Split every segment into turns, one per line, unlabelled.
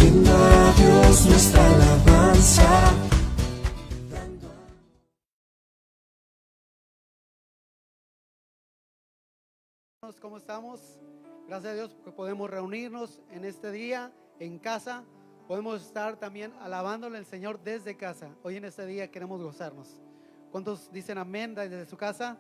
siendo a Dios nuestra alabanza.
¿Cómo estamos? Gracias a Dios porque podemos reunirnos en este día en casa. Podemos estar también alabándole al Señor desde casa. Hoy en este día queremos gozarnos. ¿Cuántos dicen amén desde su casa?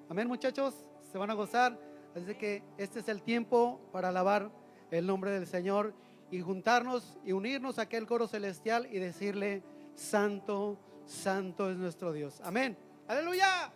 Amén, muchachos, se van a gozar. Así que este es el tiempo para alabar el nombre del Señor y juntarnos y unirnos a aquel coro celestial y decirle: santo, santo es nuestro Dios. Amén. Aleluya.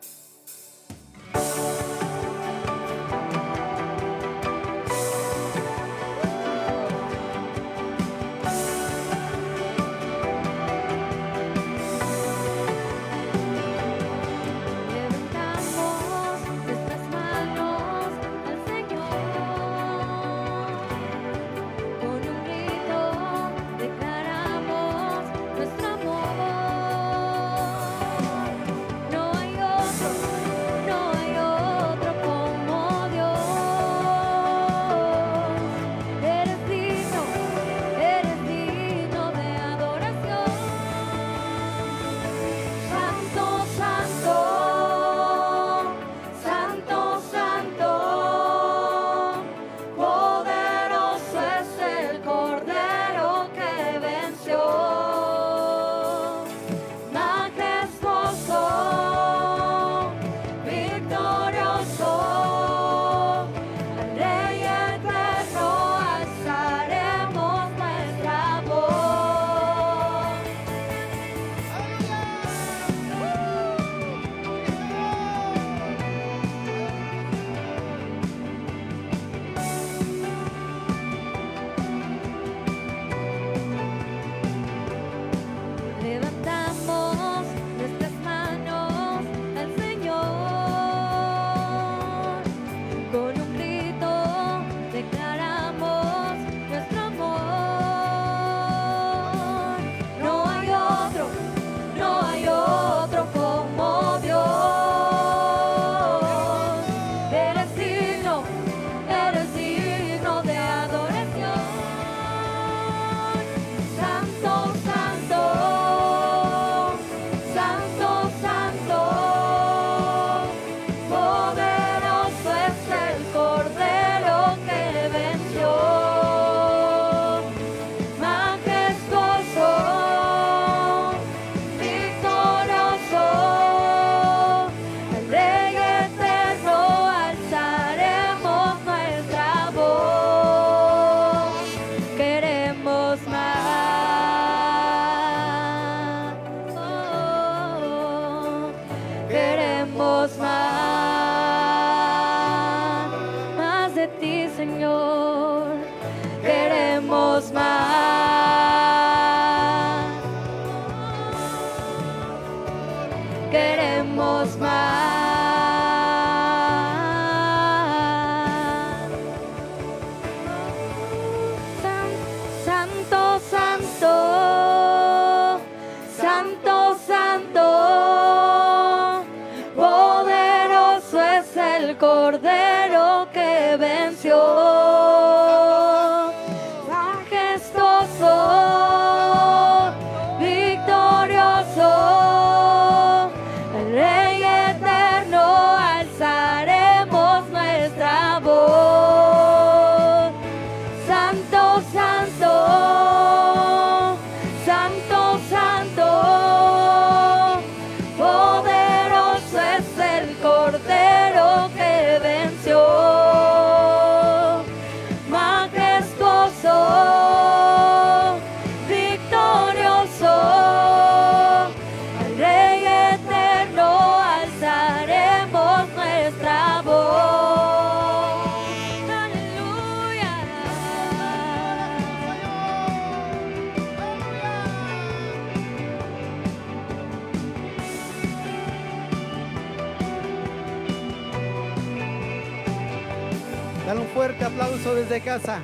Dale un fuerte aplauso desde casa.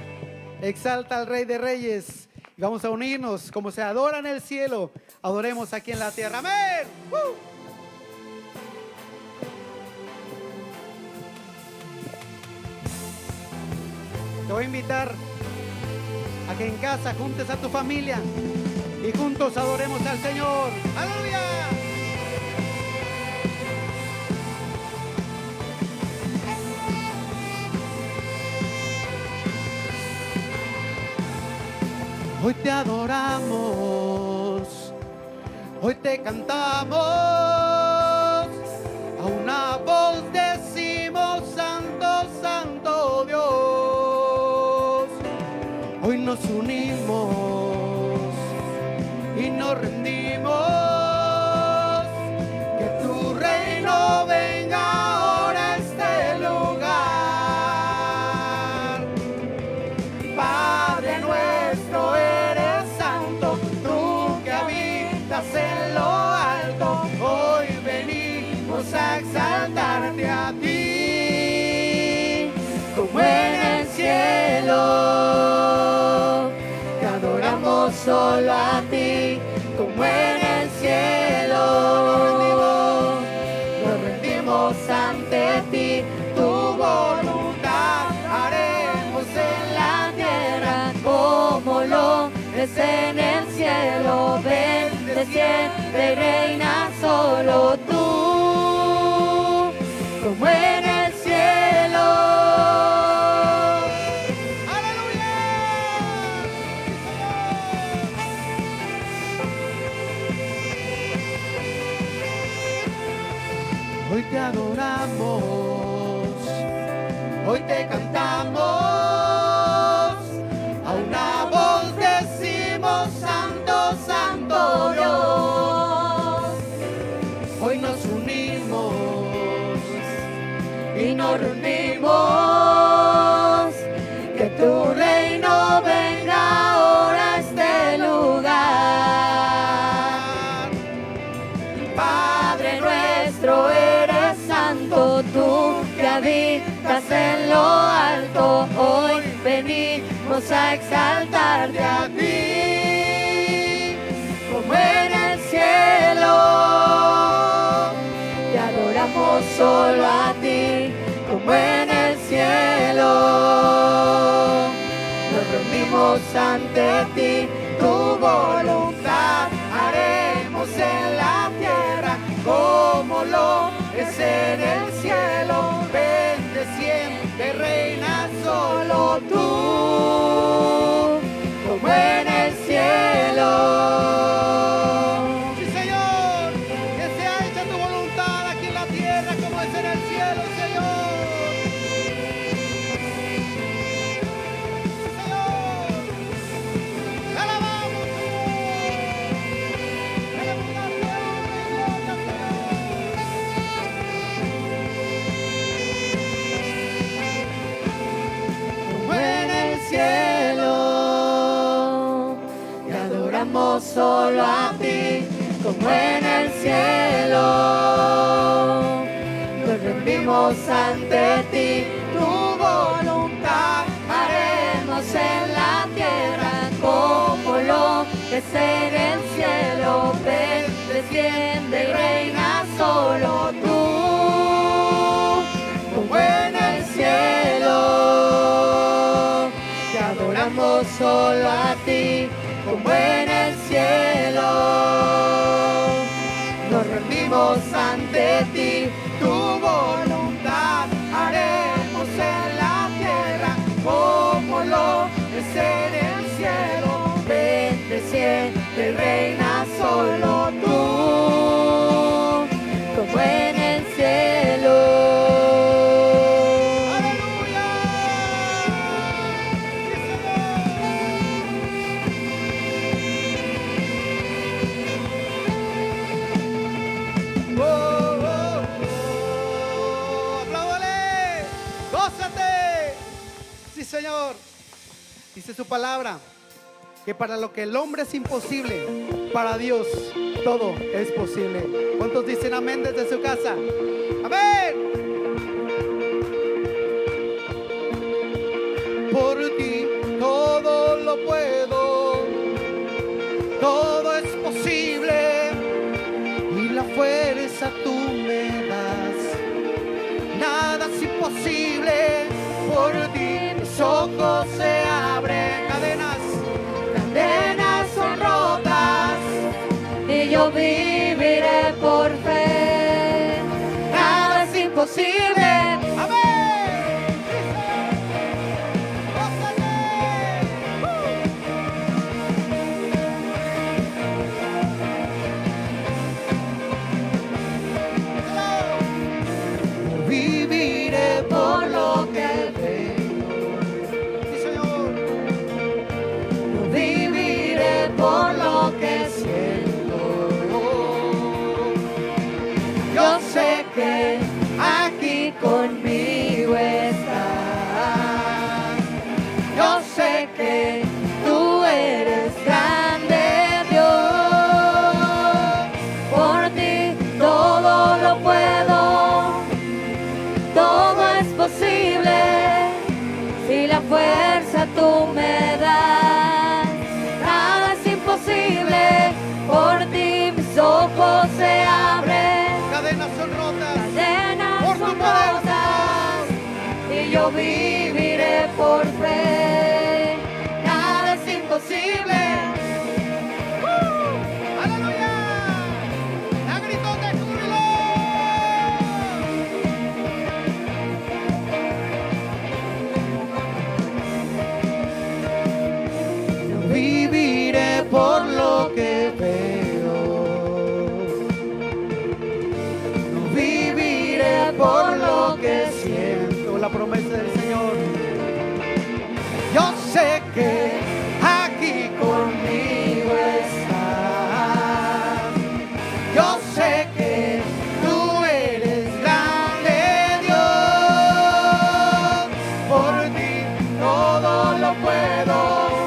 Exalta al Rey de Reyes. Y vamos a unirnos como se adora en el cielo. Adoremos aquí en la tierra. ¡Amén! Te voy a invitar a que en casa juntes a tu familia y juntos adoremos al Señor. ¡Aleluya! Hoy te adoramos, hoy te cantamos, a una voz decimos santo, santo Dios. Hoy nos unimos y nos rendimos, que tu reino venga ahora a este lugar. Padre nuestro, eres santo, tú que habitas en lo alto, hoy venimos a exaltarte a ti, como en el cielo, te adoramos solo a ti, como en el cielo, nos rendimos ante ti, tu voluntad haremos en la tierra, como lo es en el cielo. Ven, desciende y reina solo tú, como en el cielo. ¡Aleluya! Hoy te adoramos, hoy te cantamos, a una voz decimos santo, santo Dios. Hoy nos unimos y nos reunimos, que tu reino venga ahora a este lugar. Padre nuestro, eres santo, tú que habitas en lo alto, hoy venimos a exaltarte a ti, como en el cielo, te adoramos solo a ti, como en el cielo, nos rendimos ante ti, tu voluntad haremos en la tierra, como lo es en el cielo. Ven, desciende, reina solo tú, como en el cielo. Sí, Señor, que sea hecha tu voluntad aquí en la tierra como es en el cielo, Señor. Sí, Señor. Te alabamos, Señor. Queremos darte honra y gloria, Señor. Como en el cielo, te adoramos solo a ti, como en el cielo, nos rendimos ante ti, tu voluntad haremos en la tierra, como lo es en el cielo. Ven, desciende y reina solo tú, como en el cielo, te adoramos solo a ti, como en el cielo, nos rendimos ante ti, tu voluntad haremos en la tierra, como lo es en el cielo. Ven, desciende y reina solo tú, como en el cielo. ¡Aleluya! ¡Oh, oh, oh! ¡Apláudale! ¡Gózate! Sí, Señor. Dice su palabra que para lo que el hombre es imposible, para Dios todo es posible. ¿Cuántos dicen amén desde su casa? ¡Amén! Por ti todo lo puedo, todo es posible, y la fuerza tú me das. Nada es imposible, por ti mis ojos se abren, cadenas
Yo sé que aquí conmigo estás. Yo sé que tú eres grande, Dios. Por ti todo lo puedo, todo es posible. Si la fuerza tú me das, nada es imposible. Por ti mis ojos se abren,
Cadenas son rotas.
cadenas
Por tu
son
poder,
rotas, y yo viviré por fe. Nada es imposible.
¡Aleluya! ¡La gritón de júbilo! No viviré por lo que veo. No viviré por lo que siento. La promesa del Señor. Yo sé que aquí conmigo estás. Yo sé que tú eres grande, Dios. Por ti todo lo puedo.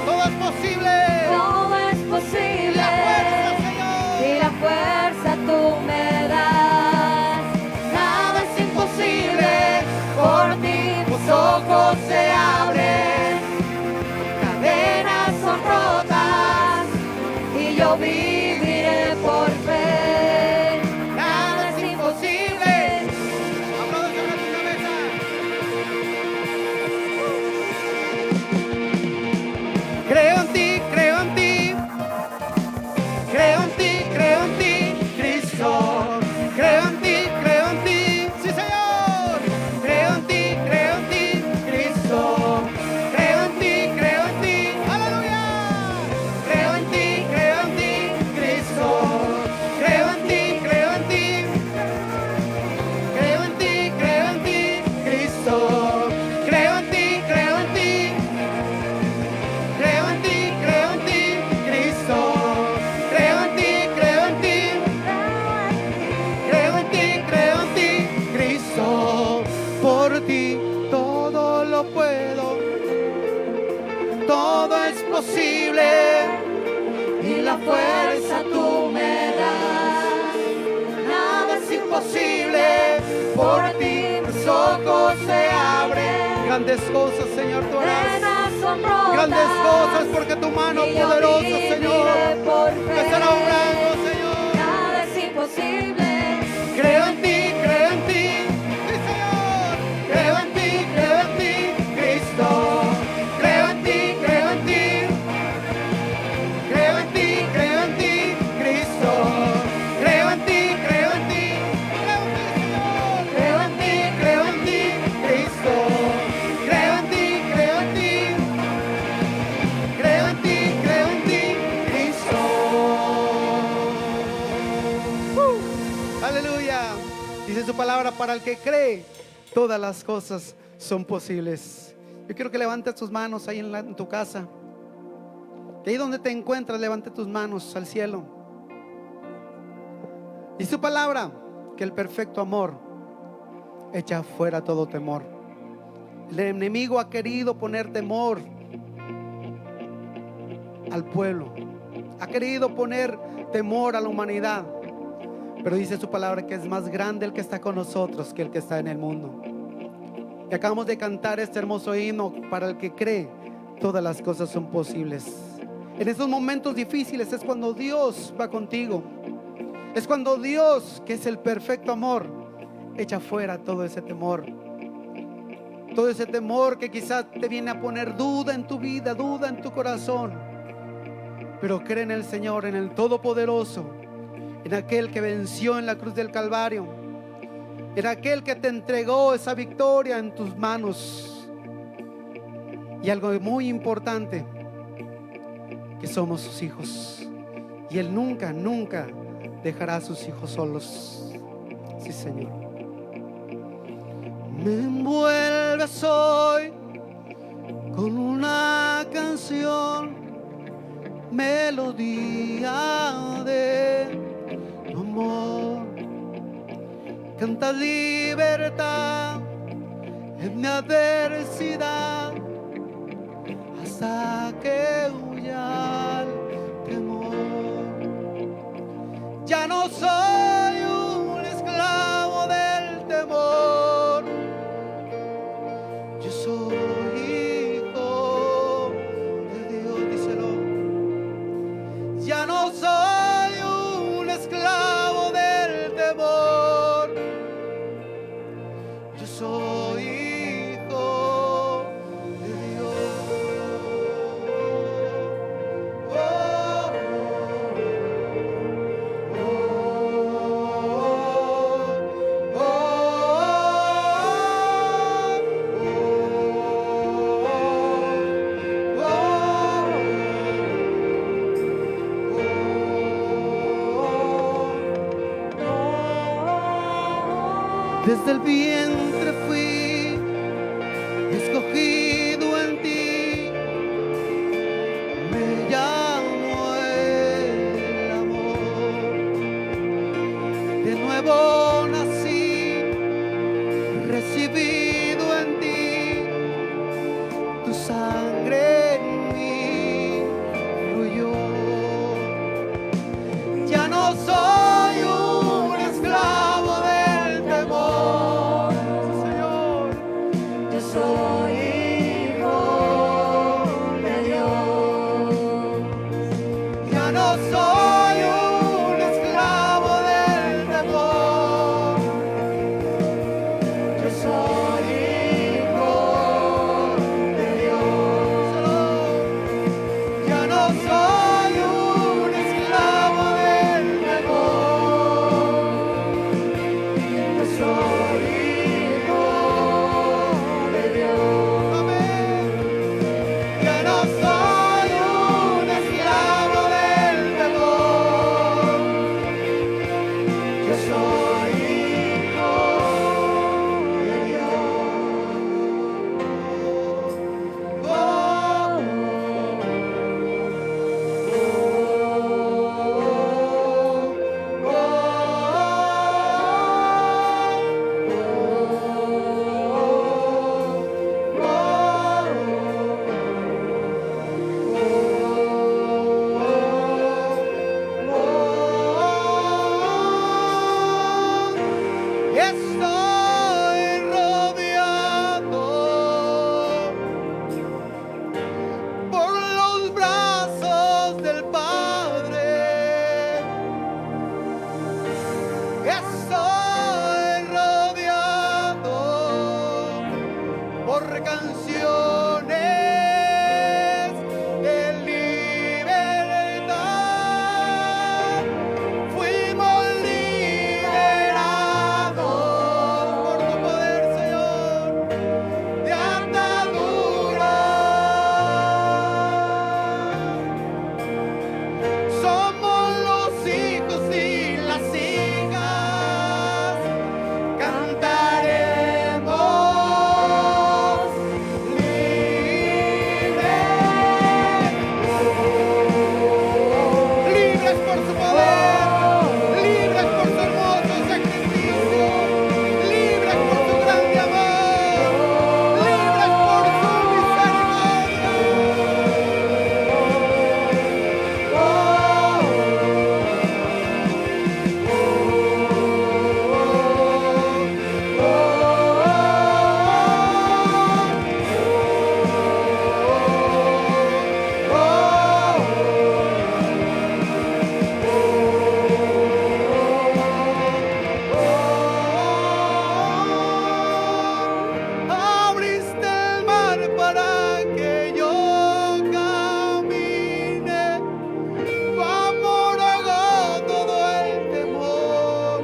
Todo es posible.
Todo es
Y
posible.
la fuerza, Señor.
Y la fuerza tú me das. Nada es imposible. Por ti mis ojos se abren, cadenas son rotas, y yo viviré por fe. Nada es imposible.
Aplausos sobre tu cabeza. Creo en ti, creo en ti. Creo en ti, creo en ti, Cristo. Creo en ti, sí, Señor. Creo en ti, Cristo. Creo en ti, aleluya. Creo en ti, Cristo. Creo en ti, Creo en ti, Cristo. Creo en ti, Cristo. Creo en ti, Cristo. Por ti todo lo puedo, todo es posible. Y la fuerza tú me das. Nada es imposible. Por ti mis ojos se abren. Grandes cosas, Señor, tú harás.
Cadenas son rotas,
Grandes cosas porque tu mano
y yo
poderosa,
viviré
Señor,
por fe.
estará obrando, Señor.
Nada es imposible.
Creo en ti, sí, Señor. Creo en ti, Cristo. Creo en ti, Cristo. Creo en ti, Señor. Creo en ti, Cristo. Creo en ti, Cristo. Aleluya. Dice su palabra, para el que cree, todas las cosas son posibles. Yo quiero que levantes tus manos ahí en tu casa. Que ahí donde te encuentras, levante tus manos al cielo. Y su palabra, que el perfecto amor echa fuera todo temor. El enemigo ha querido poner temor al pueblo. Ha querido poner temor a la humanidad. Pero dice su palabra que es más grande el que está con nosotros que el que está en el mundo. Y acabamos de cantar este hermoso himno, para el que cree, todas las cosas son posibles. En estos momentos difíciles es cuando Dios va contigo. Es cuando Dios, que es el perfecto amor, echa fuera todo ese temor. Todo ese temor que quizás te viene a poner duda en tu vida, duda en tu corazón. Pero cree en el Señor, en el Todopoderoso, en aquel que venció en la cruz del Calvario, en aquel que te entregó esa victoria en tus manos. Y algo muy importante, que somos sus hijos, y Él nunca, nunca dejará a sus hijos solos. Sí, Señor. Me envuelves hoy con una canción, melodía de tu amor. Canta libertad en mi adversidad hasta que huya el temor. Ya no soy un esclavo del temor, yo soy hijo de Dios, díselo. Ya no soy un esclavo del temor, yo soy hijo de Dios. Oh, desde el vientre fui escogido en ti, me llamo el amor. De nuevo nací, recibido en ti, tu sangre en mí fluyó. Ya no soy un esclavo del temor, sí, Señor.
Yo soy hijo de Dios.
Ya no soy un esclavo del temor,
Yo soy hijo de Dios.
ya no soy un esclavo del temor,
Yo soy hijo de Dios.
amén. Ya no soy un esclavo del temor,
Yo soy hijo de Dios.
Estoy rodeado por los brazos del Padre. Estoy rodeado por canciones de libertad. Fuimos liberados por tu poder, Señor, de ataduras. Somos los hijos y las hijas, cantaremos libres por su poder, libres por su hermoso sacrificio, libres por su grande amor, libres por su abriste el mar para que yo camine, tu amor ahogó todo el temor,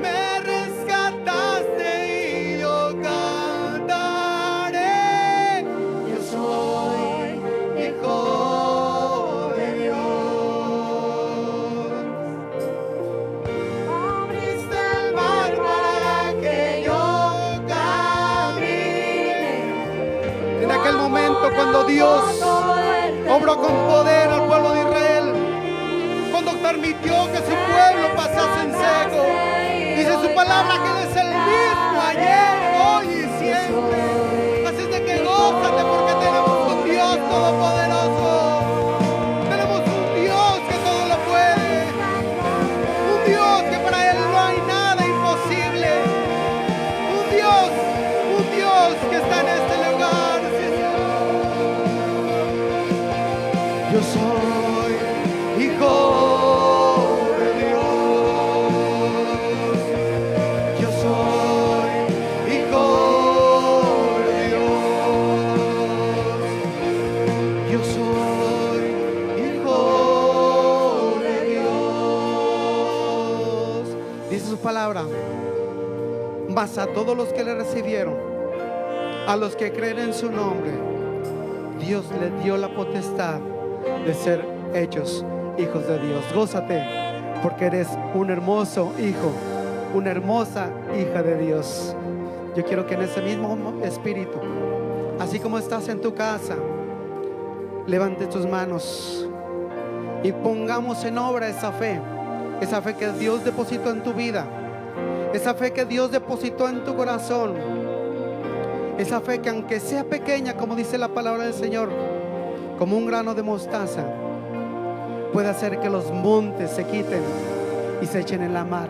me rescataste y yo cantaré, yo soy hijo de Dios. Abriste el mar para que yo camine. En aquel momento cuando Dios obró con poder al pueblo de Israel, cuando permitió que su pueblo pasase en seco. Dice su palabra que Él es el mismo ayer, hoy y siempre. Así es de que gózate porque tenemos un Dios todopoderoso. Tenemos un Dios que todo lo puede. Un Dios que para Él no hay nada imposible. Un Dios que está en este lugar. Sí, Señor. Yo soy hijo de Dios. Yo soy hijo de Dios. Yo soy hijo de Dios. Dice su palabra. Mas a todos los que le recibieron, a los que creen en su nombre, Dios le dio la potestad de ser hechos hijos de Dios. Gózate porque eres un hermoso hijo, una hermosa hija de Dios. Yo quiero que en ese mismo espíritu, así como estás en tu casa, levante tus manos y pongamos en obra esa fe que Dios depositó en tu vida, esa fe que Dios depositó en tu corazón, esa fe que aunque sea pequeña, como dice la palabra del Señor, como un grano de mostaza, puede hacer que los montes se quiten y se echen en la mar.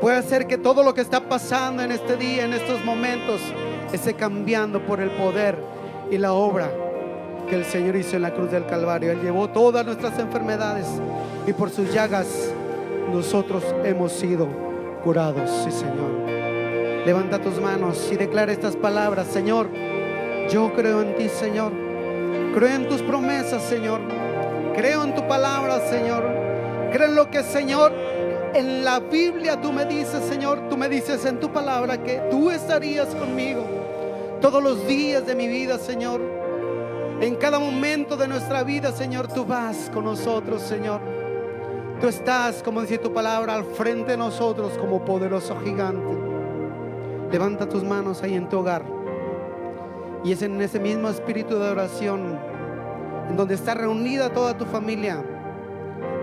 Puede hacer que todo lo que está pasando en este día, en estos momentos, esté cambiando por el poder y la obra que el Señor hizo en la cruz del Calvario. Él llevó todas nuestras enfermedades y por sus llagas nosotros hemos sido curados. Sí, Señor. Levanta tus manos y declara estas palabras. Señor, yo creo en ti, Señor. Creo en tus promesas, Señor. Creo en tu palabra, Señor. Creo en lo que, Señor, en la Biblia tú me dices, Señor. Tú me dices en tu palabra que tú estarías conmigo todos los días de mi vida, Señor. En cada momento de nuestra vida, Señor, tú vas con nosotros, Señor. Tú estás, como dice tu palabra, al frente de nosotros como poderoso gigante. Levanta tus manos ahí en tu hogar. Y es en ese mismo espíritu de oración, en donde está reunida toda tu familia,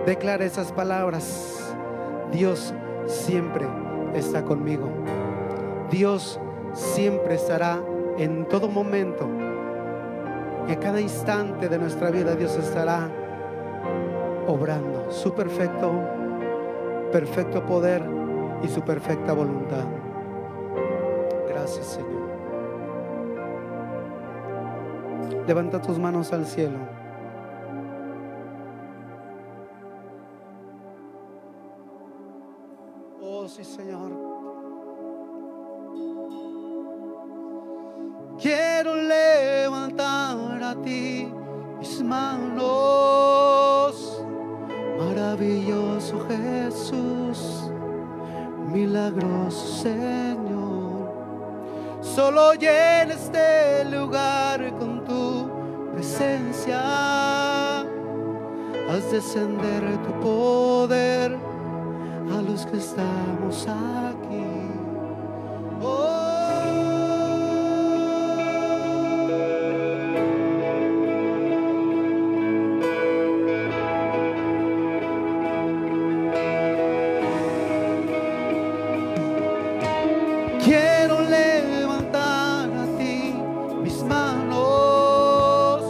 declara esas palabras. Dios siempre está conmigo. Dios siempre estará en todo momento. Y a cada instante de nuestra vida Dios estará obrando su perfecto poder y su perfecta voluntad. Gracias, Señor. Levanta tus manos al cielo. Oh, sí, Señor. Quiero levantar a ti mis manos. Maravilloso Jesús, milagroso Señor. Solo llena este lugar con tu presencia. Haz descender tu poder a los que estamos aquí. Oh. Quiero levantar a ti mis manos.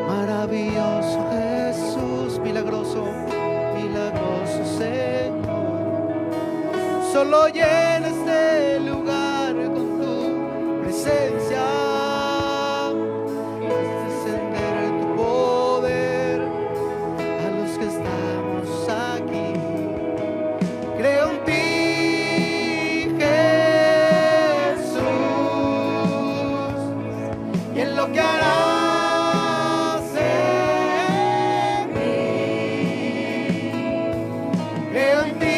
Maravilloso Jesús, milagroso, milagroso Señor. Solo llena este lugar con tu presencia. Haz descender tu poder a los que estamos aquí. Creo en ti, lo que harás en mí. Creo en ti,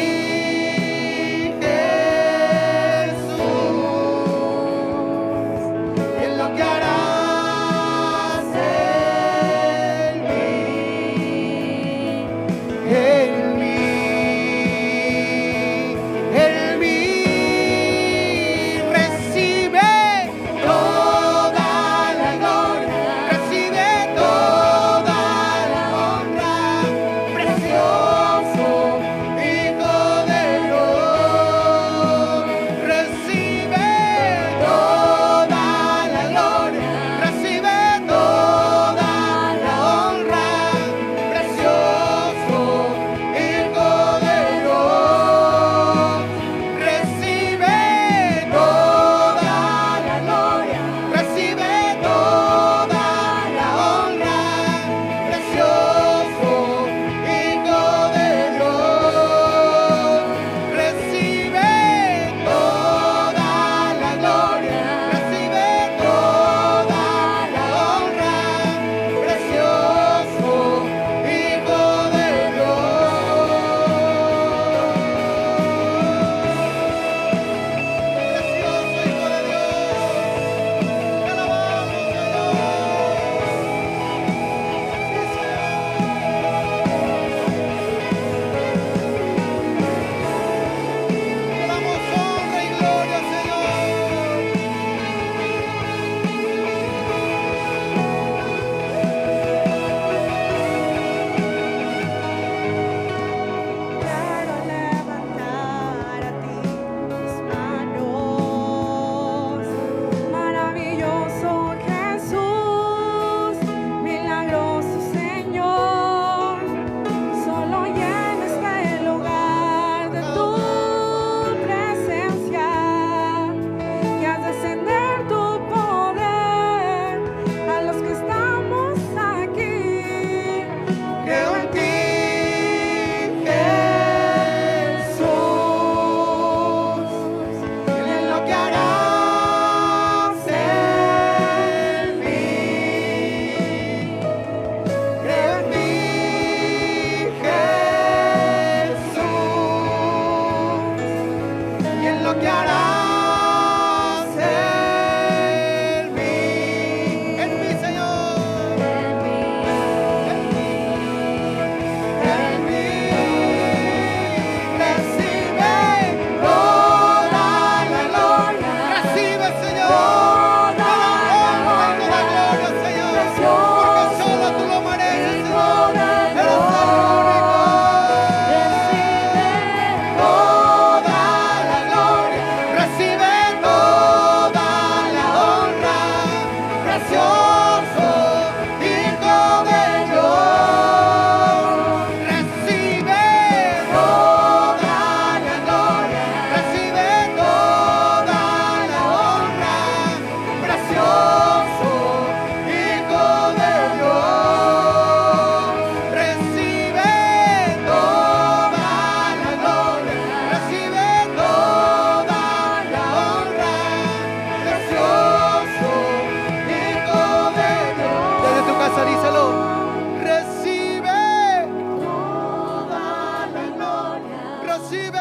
Recibe,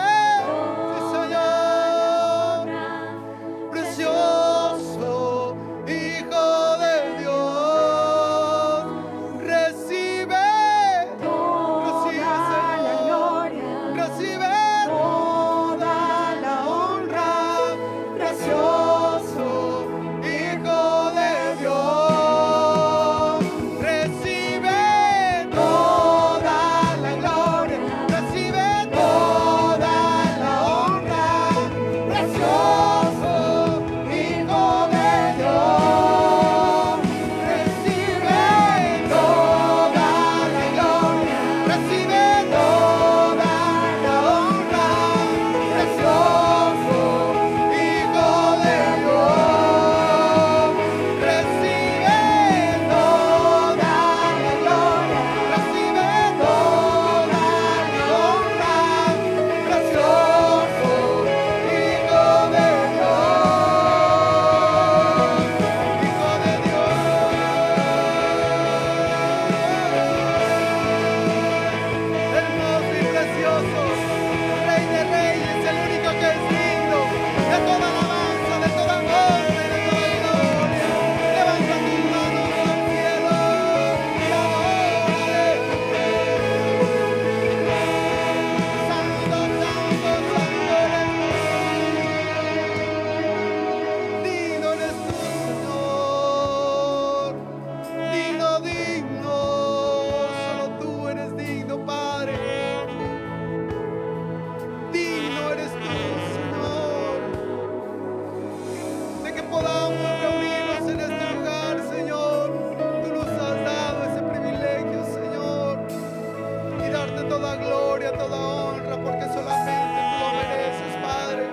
sí, Señor, precioso Hijo de Dios. Recibe, recibe, Señor, recibe
toda la honra, precioso
Hijo de Dios. Recibe
toda la gloria,
recibe
toda la honra, precioso Hijo de Dios. Recibe toda la gloria,
recibe
toda la honra, precioso Hijo de Dios. Recibe toda la gloria,
recibe
toda la honra, precioso Hijo de Dios.
Hermoso y precioso, Rey de Reyes, el único que es digno de toda alabanza, de toda honra y de toda gloria. Levanta tus manos al cielo y adórale. Santo, santo, santo eres tú. Digno eres tú, Señor. Digno, digno, solo tú eres digno, Padre. Digno eres tú, Señor, de que podamos reunirnos en este lugar, Señor. Tú nos has dado ese privilegio, Señor, y darte toda gloria, toda honra, porque solamente tú lo mereces, Padre.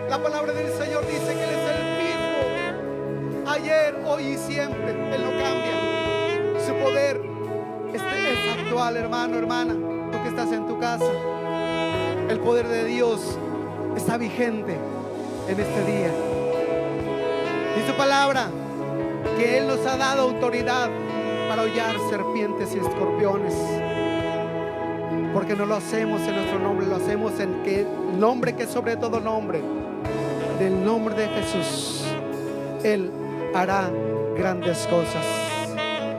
La palabra del Señor dice que Él es el mismo ayer, hoy y siempre. Él no cambia. Su poder es actual, hermano, hermana. Tú que estás en tu casa, el poder de Dios está vigente en este día. Y su palabra, que Él nos ha dado autoridad para hollar serpientes y escorpiones. Porque no lo hacemos en nuestro nombre, lo hacemos en el nombre que es sobre todo nombre. En el nombre de Jesús, Él hará grandes cosas.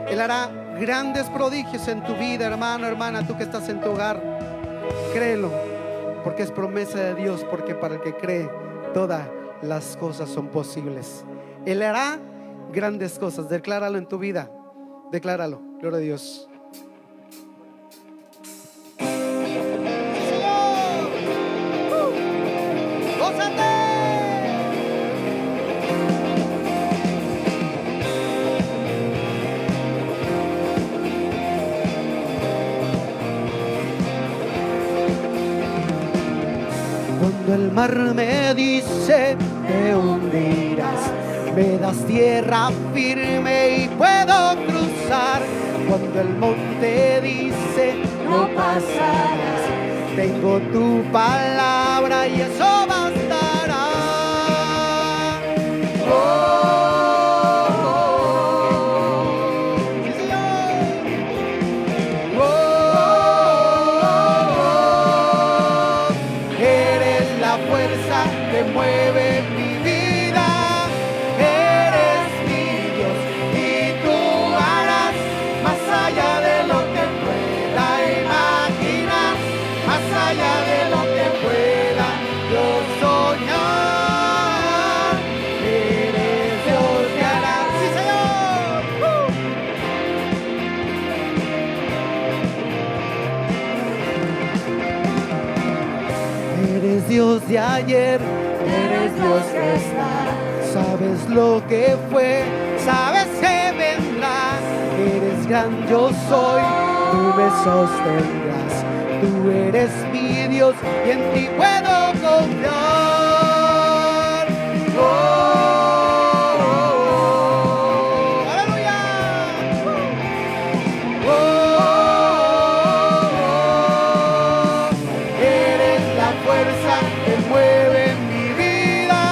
Él hará grandes prodigios en tu vida, hermano, hermana, tú que estás en tu hogar. Créelo, porque es promesa de Dios, porque para el que cree, todas las cosas son posibles. Él hará grandes cosas. Decláralo en tu vida. Decláralo. Gloria a Dios. ¡Sí, Señor! ¡Gózate! Cuando el mar me dice te hundirás, me das tierra firme y puedo cruzar. Cuando el monte dice no pasarás, tengo tu palabra y eso bastará. Sí, Señor. Eres la fuerza que mueve mi vida. Eres mi Dios y tú harás más allá de lo que pueda imaginar, más allá de lo que pueda yo soñar. Eres Dios que hará. Sí, Señor. Eres Dios de ayer, eres Dios que está. Sabes lo que fue, sabes que vendrá. Eres gran, yo soy, tú me sostendrás. Tú eres mi Dios y en ti puedo confiar. ¡Aleluya! Eres la fuerza que mueve mi vida.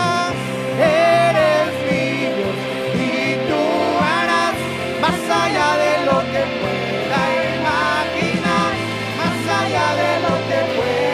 Eres mi Dios y tú harás más allá de lo que pueda imaginar, más allá de lo que pueda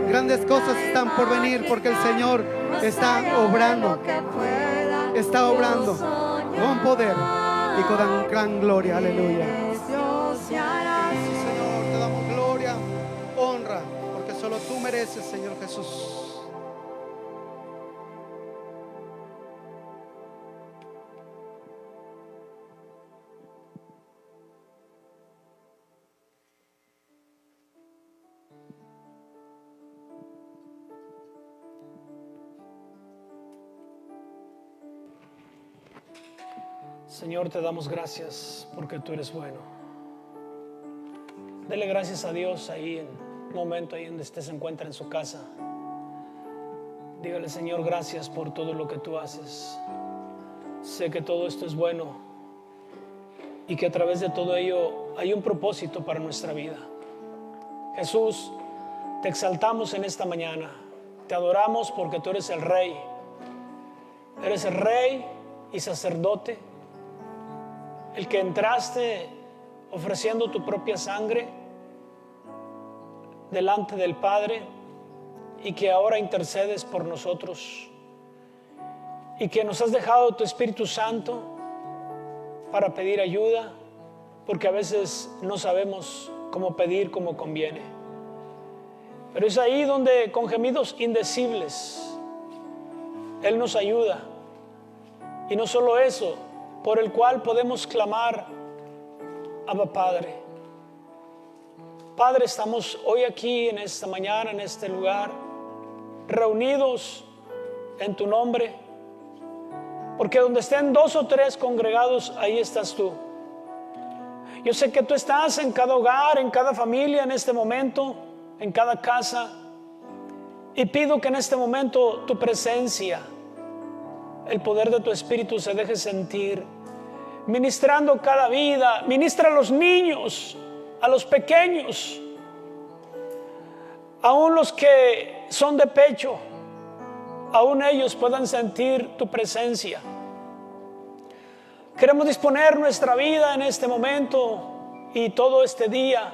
Grandes cosas están por venir porque el Señor está obrando con poder y con gran gloria. Aleluya. Sí, Señor, te damos gloria, honra, porque solo tú mereces, Señor Jesús.
Señor, te damos gracias porque tú eres bueno. Dele gracias a Dios ahí en un momento ahí donde usted se encuentra en su casa. Dígale, Señor, gracias por todo lo que tú haces. Sé que todo esto es bueno y que a través de todo ello hay un propósito para nuestra vida. Jesús, te exaltamos en esta mañana. Te adoramos porque tú eres el Rey. Eres el Rey y sacerdote, el que entraste ofreciendo tu propia sangre delante del Padre y que ahora intercedes por nosotros y que nos has dejado tu Espíritu Santo para pedir ayuda, porque a veces no sabemos cómo pedir como conviene. Pero es ahí donde con gemidos indecibles Él nos ayuda. Y no solo eso, por el cual podemos clamar, Abba Padre. Padre, estamos hoy aquí en esta mañana, en este lugar, reunidos en tu nombre, porque donde estén 2 o 3 congregados, ahí estás tú. Yo sé que tú estás en cada hogar, en cada familia en este momento, en cada casa, y pido que en este momento tu presencia, el poder de tu Espíritu se deje sentir, ministrando cada vida. Ministra a los niños, a los pequeños, aún los que son de pecho, aún ellos puedan sentir tu presencia. Queremos disponer nuestra vida en este momento y todo este día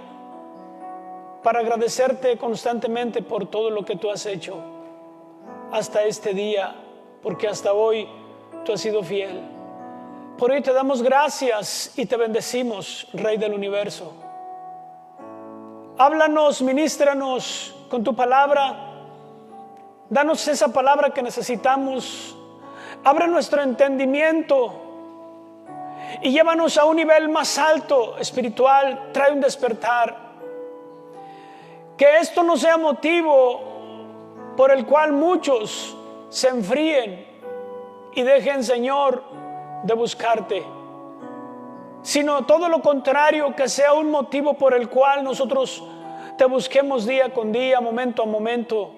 para agradecerte constantemente por todo lo que tú has hecho hasta este día, porque hasta hoy tú has sido fiel. Por hoy te damos gracias y te bendecimos, Rey del universo. Háblanos, ministranos con tu palabra. Danos esa palabra que necesitamos. Abre nuestro entendimiento y llévanos a un nivel más alto espiritual. Trae un despertar. Que esto no sea motivo por el cual muchos se enfríen y dejen, Señor, de buscarte, sino todo lo contrario, que sea un motivo por el cual nosotros te busquemos día con día, momento a momento,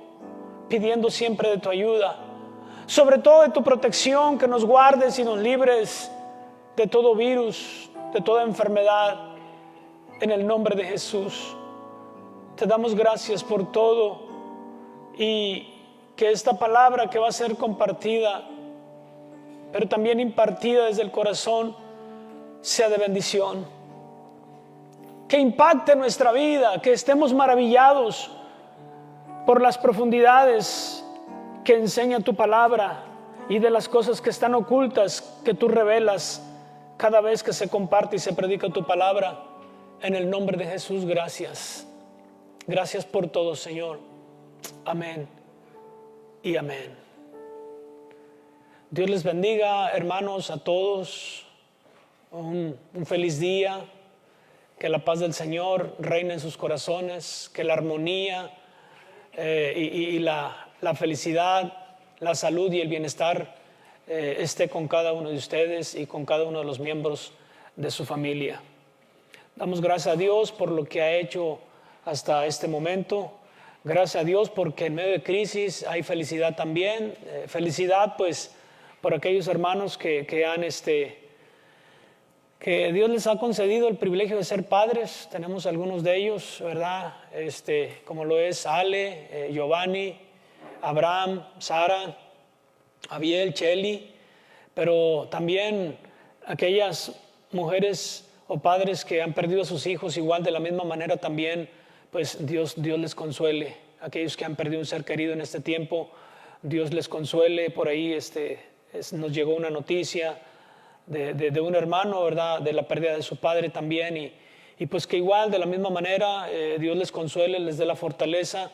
pidiendo siempre de tu ayuda, sobre todo de tu protección, que nos guardes y nos libres de todo virus, de toda enfermedad, en el nombre de Jesús. Te damos gracias por todo y que esta palabra que va a ser compartida, pero también impartida desde el corazón, sea de bendición. Que impacte nuestra vida, que estemos maravillados por las profundidades que enseña tu palabra y de las cosas que están ocultas que tú revelas cada vez que se comparte y se predica tu palabra. En el nombre de Jesús, gracias. Gracias por todo, Señor. Amén y amén. Dios les bendiga, hermanos, a todos. Un feliz día. Que la paz del Señor reine en sus corazones. Que la armonía y la felicidad, la salud y el bienestar esté con cada uno de ustedes y con cada uno de los miembros de su familia. Damos gracias a Dios por lo que ha hecho hasta este momento. Gracias a Dios porque en medio de crisis hay felicidad también. Felicidad pues por aquellos hermanos que Dios les ha concedido el privilegio de ser padres. Tenemos algunos de ellos, ¿verdad? Como lo es Ale, Giovanni, Abraham, Sara, Abiel, Cheli, pero también aquellas mujeres o padres que han perdido a sus hijos, igual de la misma manera también pues Dios les consuele. Aquellos que han perdido un ser querido en este tiempo, Dios les consuele. Por ahí nos llegó una noticia de un hermano, ¿verdad?, de la pérdida de su padre también, y pues que igual, de la misma manera, Dios les consuele, les dé la fortaleza.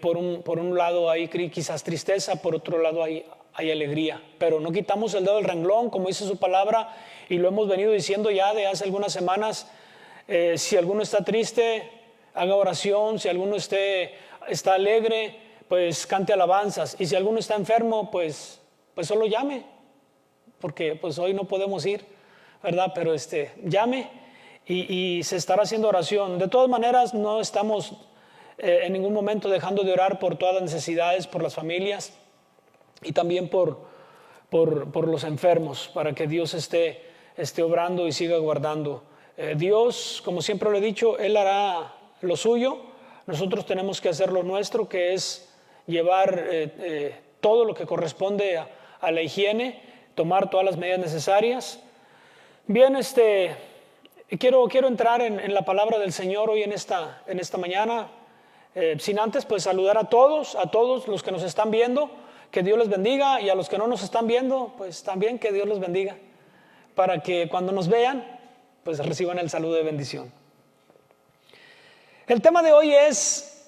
Por un lado hay quizás tristeza, por otro lado hay alegría, pero no quitamos el dedo del renglón, como dice su palabra, y lo hemos venido diciendo ya de hace algunas semanas. Si alguno está triste, haga oración. Si alguno está alegre, pues cante alabanzas. Y si alguno está enfermo, pues solo llame, porque pues hoy no podemos ir, ¿verdad? Pero llame y se estará haciendo oración. De todas maneras, no estamos en ningún momento dejando de orar por todas las necesidades, por las familias y también por los enfermos, para que Dios esté obrando y siga guardando. Dios, como siempre lo he dicho, Él hará lo suyo. Nosotros tenemos que hacer lo nuestro, que es llevar todo lo que corresponde a la higiene, tomar todas las medidas necesarias. Bien, quiero entrar en la palabra del Señor hoy en esta mañana, sin antes pues saludar a todos los que nos están viendo, que Dios les bendiga, y a los que no nos están viendo, pues también que Dios los bendiga, para que cuando nos vean, pues reciban el saludo de bendición. El tema de hoy es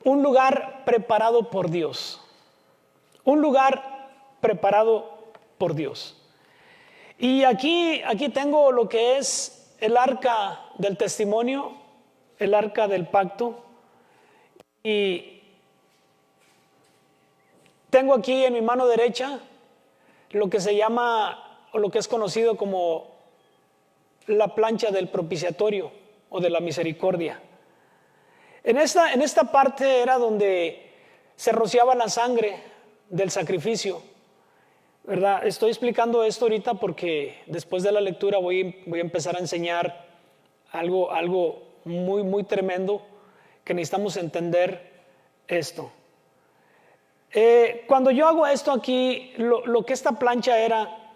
un lugar preparado por Dios. Un lugar preparado por Dios. Y aquí tengo lo que es el arca del testimonio, el arca del pacto. Y tengo aquí en mi mano derecha lo que se llama, o lo que es conocido como la plancha del propiciatorio o de la misericordia. En esta parte era donde se rociaba la sangre del sacrificio, ¿verdad? Estoy explicando esto ahorita porque después de la lectura voy a empezar a enseñar algo muy, muy tremendo, que necesitamos entender esto. Cuando yo hago esto aquí, lo que esta plancha era,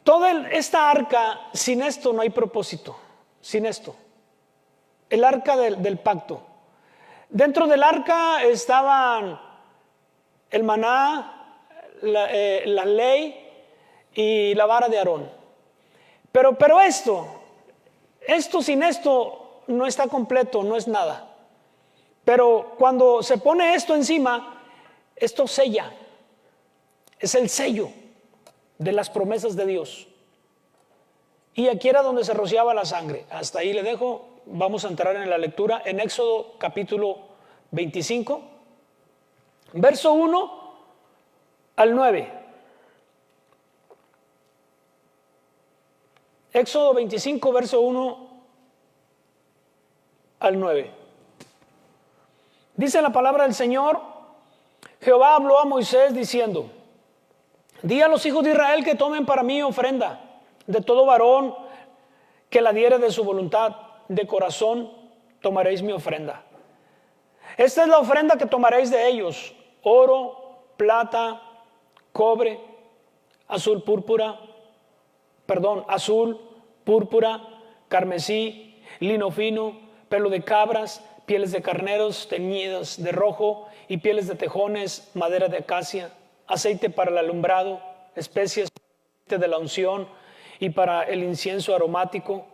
toda esta arca, sin esto no hay propósito, sin esto. El arca del pacto. Dentro del arca estaban el maná, la ley y la vara de Aarón. Pero esto sin esto no está completo, no es nada. Pero cuando se pone esto encima, esto sella. Es el sello de las promesas de Dios. Y aquí era donde se rociaba la sangre. Hasta ahí le dejo. Vamos a entrar en la lectura en Éxodo capítulo 25, verso 1 al 9. Éxodo 25, verso 1 al 9. Dice la palabra del Señor: Jehová habló a Moisés diciendo: di a los hijos de Israel que tomen para mí ofrenda de todo varón que la diere de su voluntad. De corazón tomaréis mi ofrenda. Esta es la ofrenda que tomaréis de ellos: oro, plata, cobre, azul, púrpura, carmesí, lino fino, pelo de cabras, pieles de carneros teñidas de rojo y pieles de tejones, madera de acacia, aceite para el alumbrado, especias de la unción y para el incienso aromático,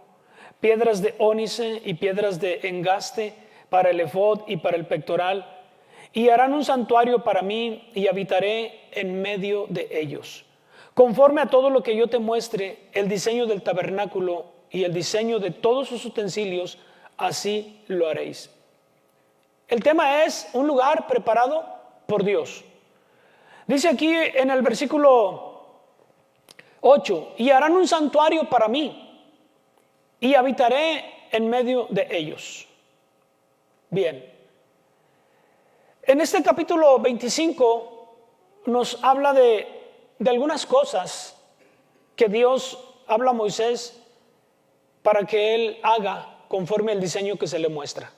piedras de ónice y piedras de engaste para el efod y para el pectoral, y harán un santuario para mí y habitaré en medio de ellos. Conforme a todo lo que yo te muestre, el diseño del tabernáculo y el diseño de todos sus utensilios, así lo haréis. El tema es un lugar preparado por Dios. Dice aquí en el versículo 8: y harán un santuario para mí y habitaré en medio de ellos. Bien. En este capítulo 25 nos habla de algunas cosas que Dios habla a Moisés para que él haga conforme al diseño que se le muestra.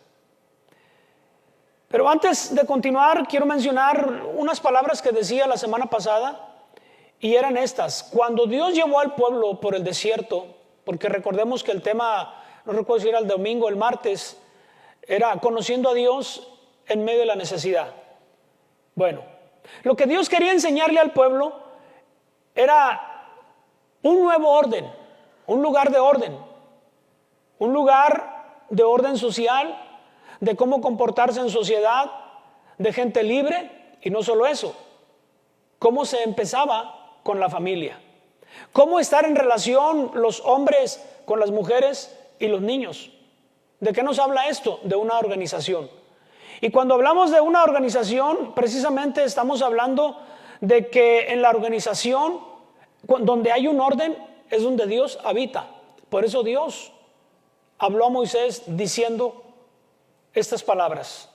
Pero antes de continuar, quiero mencionar unas palabras que decía la semana pasada, y eran estas: cuando Dios llevó al pueblo por el desierto, porque recordemos que el tema no recuerdo si era el domingo o el martes, era conociendo a Dios en medio de la necesidad. Bueno, lo que Dios quería enseñarle al pueblo era un nuevo orden, un lugar de orden, un lugar de orden social, de cómo comportarse en sociedad, de gente libre, y no solo eso, cómo se empezaba con la familia, cómo estar en relación los hombres con las mujeres y los niños. ¿De qué nos habla esto? De una organización. Y cuando hablamos de una organización, precisamente estamos hablando de que en la organización, donde hay un orden, es donde Dios habita. Por eso Dios habló a Moisés diciendo estas palabras.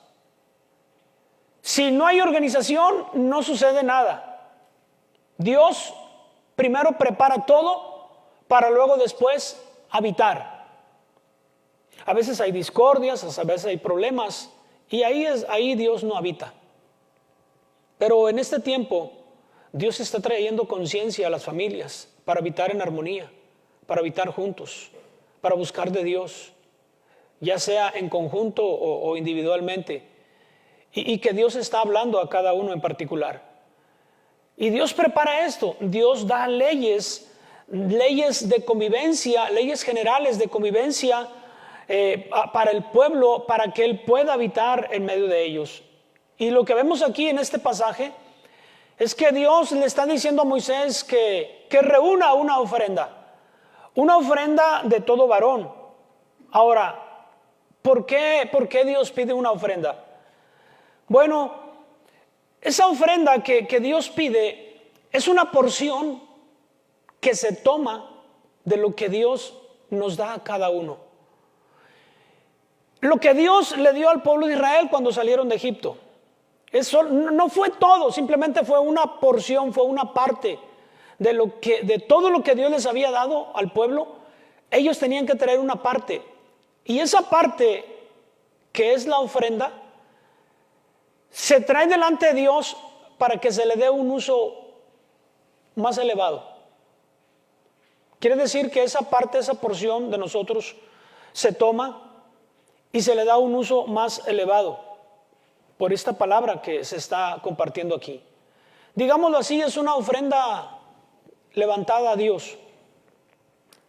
Si no hay organización, no sucede nada. Dios primero prepara todo para luego después habitar. A veces hay discordias, a veces hay problemas, y ahí Dios no habita. Pero en este tiempo Dios está trayendo conciencia a las familias para habitar en armonía, para habitar juntos, para buscar de Dios, ya sea en conjunto o individualmente, y que Dios está hablando a cada uno en particular. Y Dios prepara esto. Dios da leyes de convivencia, leyes generales de convivencia para el pueblo, para que él pueda habitar en medio de ellos. Y lo que vemos aquí en este pasaje es que Dios le está diciendo a Moisés que reúna una ofrenda de todo varón. Ahora, ¿por qué Dios pide una ofrenda? Bueno, esa ofrenda que Dios pide es una porción que se toma de lo que Dios nos da a cada uno. Lo que Dios le dio al pueblo de Israel cuando salieron de Egipto, eso no fue todo, simplemente fue una porción, fue una parte de todo lo que Dios les había dado al pueblo. Ellos tenían que traer una parte, y esa parte, que es la ofrenda, se trae delante de Dios para que se le dé un uso más elevado. Quiere decir que esa parte, esa porción de nosotros se toma y se le da un uso más elevado por esta palabra que se está compartiendo aquí. Digámoslo así, es una ofrenda levantada a Dios.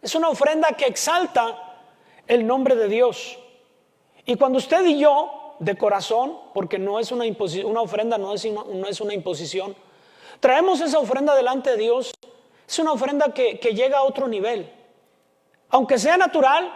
Es una ofrenda que exalta el nombre de Dios. Y cuando usted y yo, de corazón, porque no es una ofrenda no es una imposición, traemos esa ofrenda delante de Dios, es una ofrenda que llega a otro nivel. Aunque sea natural,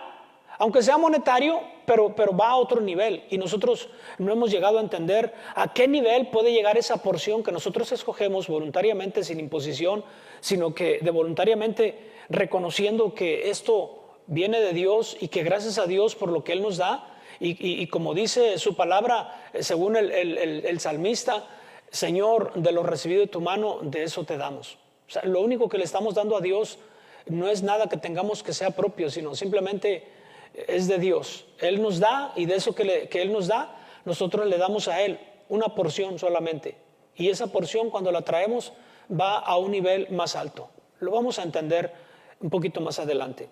aunque sea monetario, pero va a otro nivel. Y nosotros no hemos llegado a entender a qué nivel puede llegar esa porción que nosotros escogemos voluntariamente, sin imposición, sino que de voluntariamente reconociendo que esto viene de Dios y que gracias a Dios por lo que Él nos da. Y como dice su palabra, según el salmista, Señor, de lo recibido de tu mano, de eso te damos. O sea, lo único que le estamos dando a Dios no es nada que tengamos que sea propio, sino simplemente es de Dios. Él nos da, y de eso que Él nos da, nosotros le damos a Él una porción solamente. Y esa porción, cuando la traemos, va a un nivel más alto. Lo vamos a entender un poquito más adelante.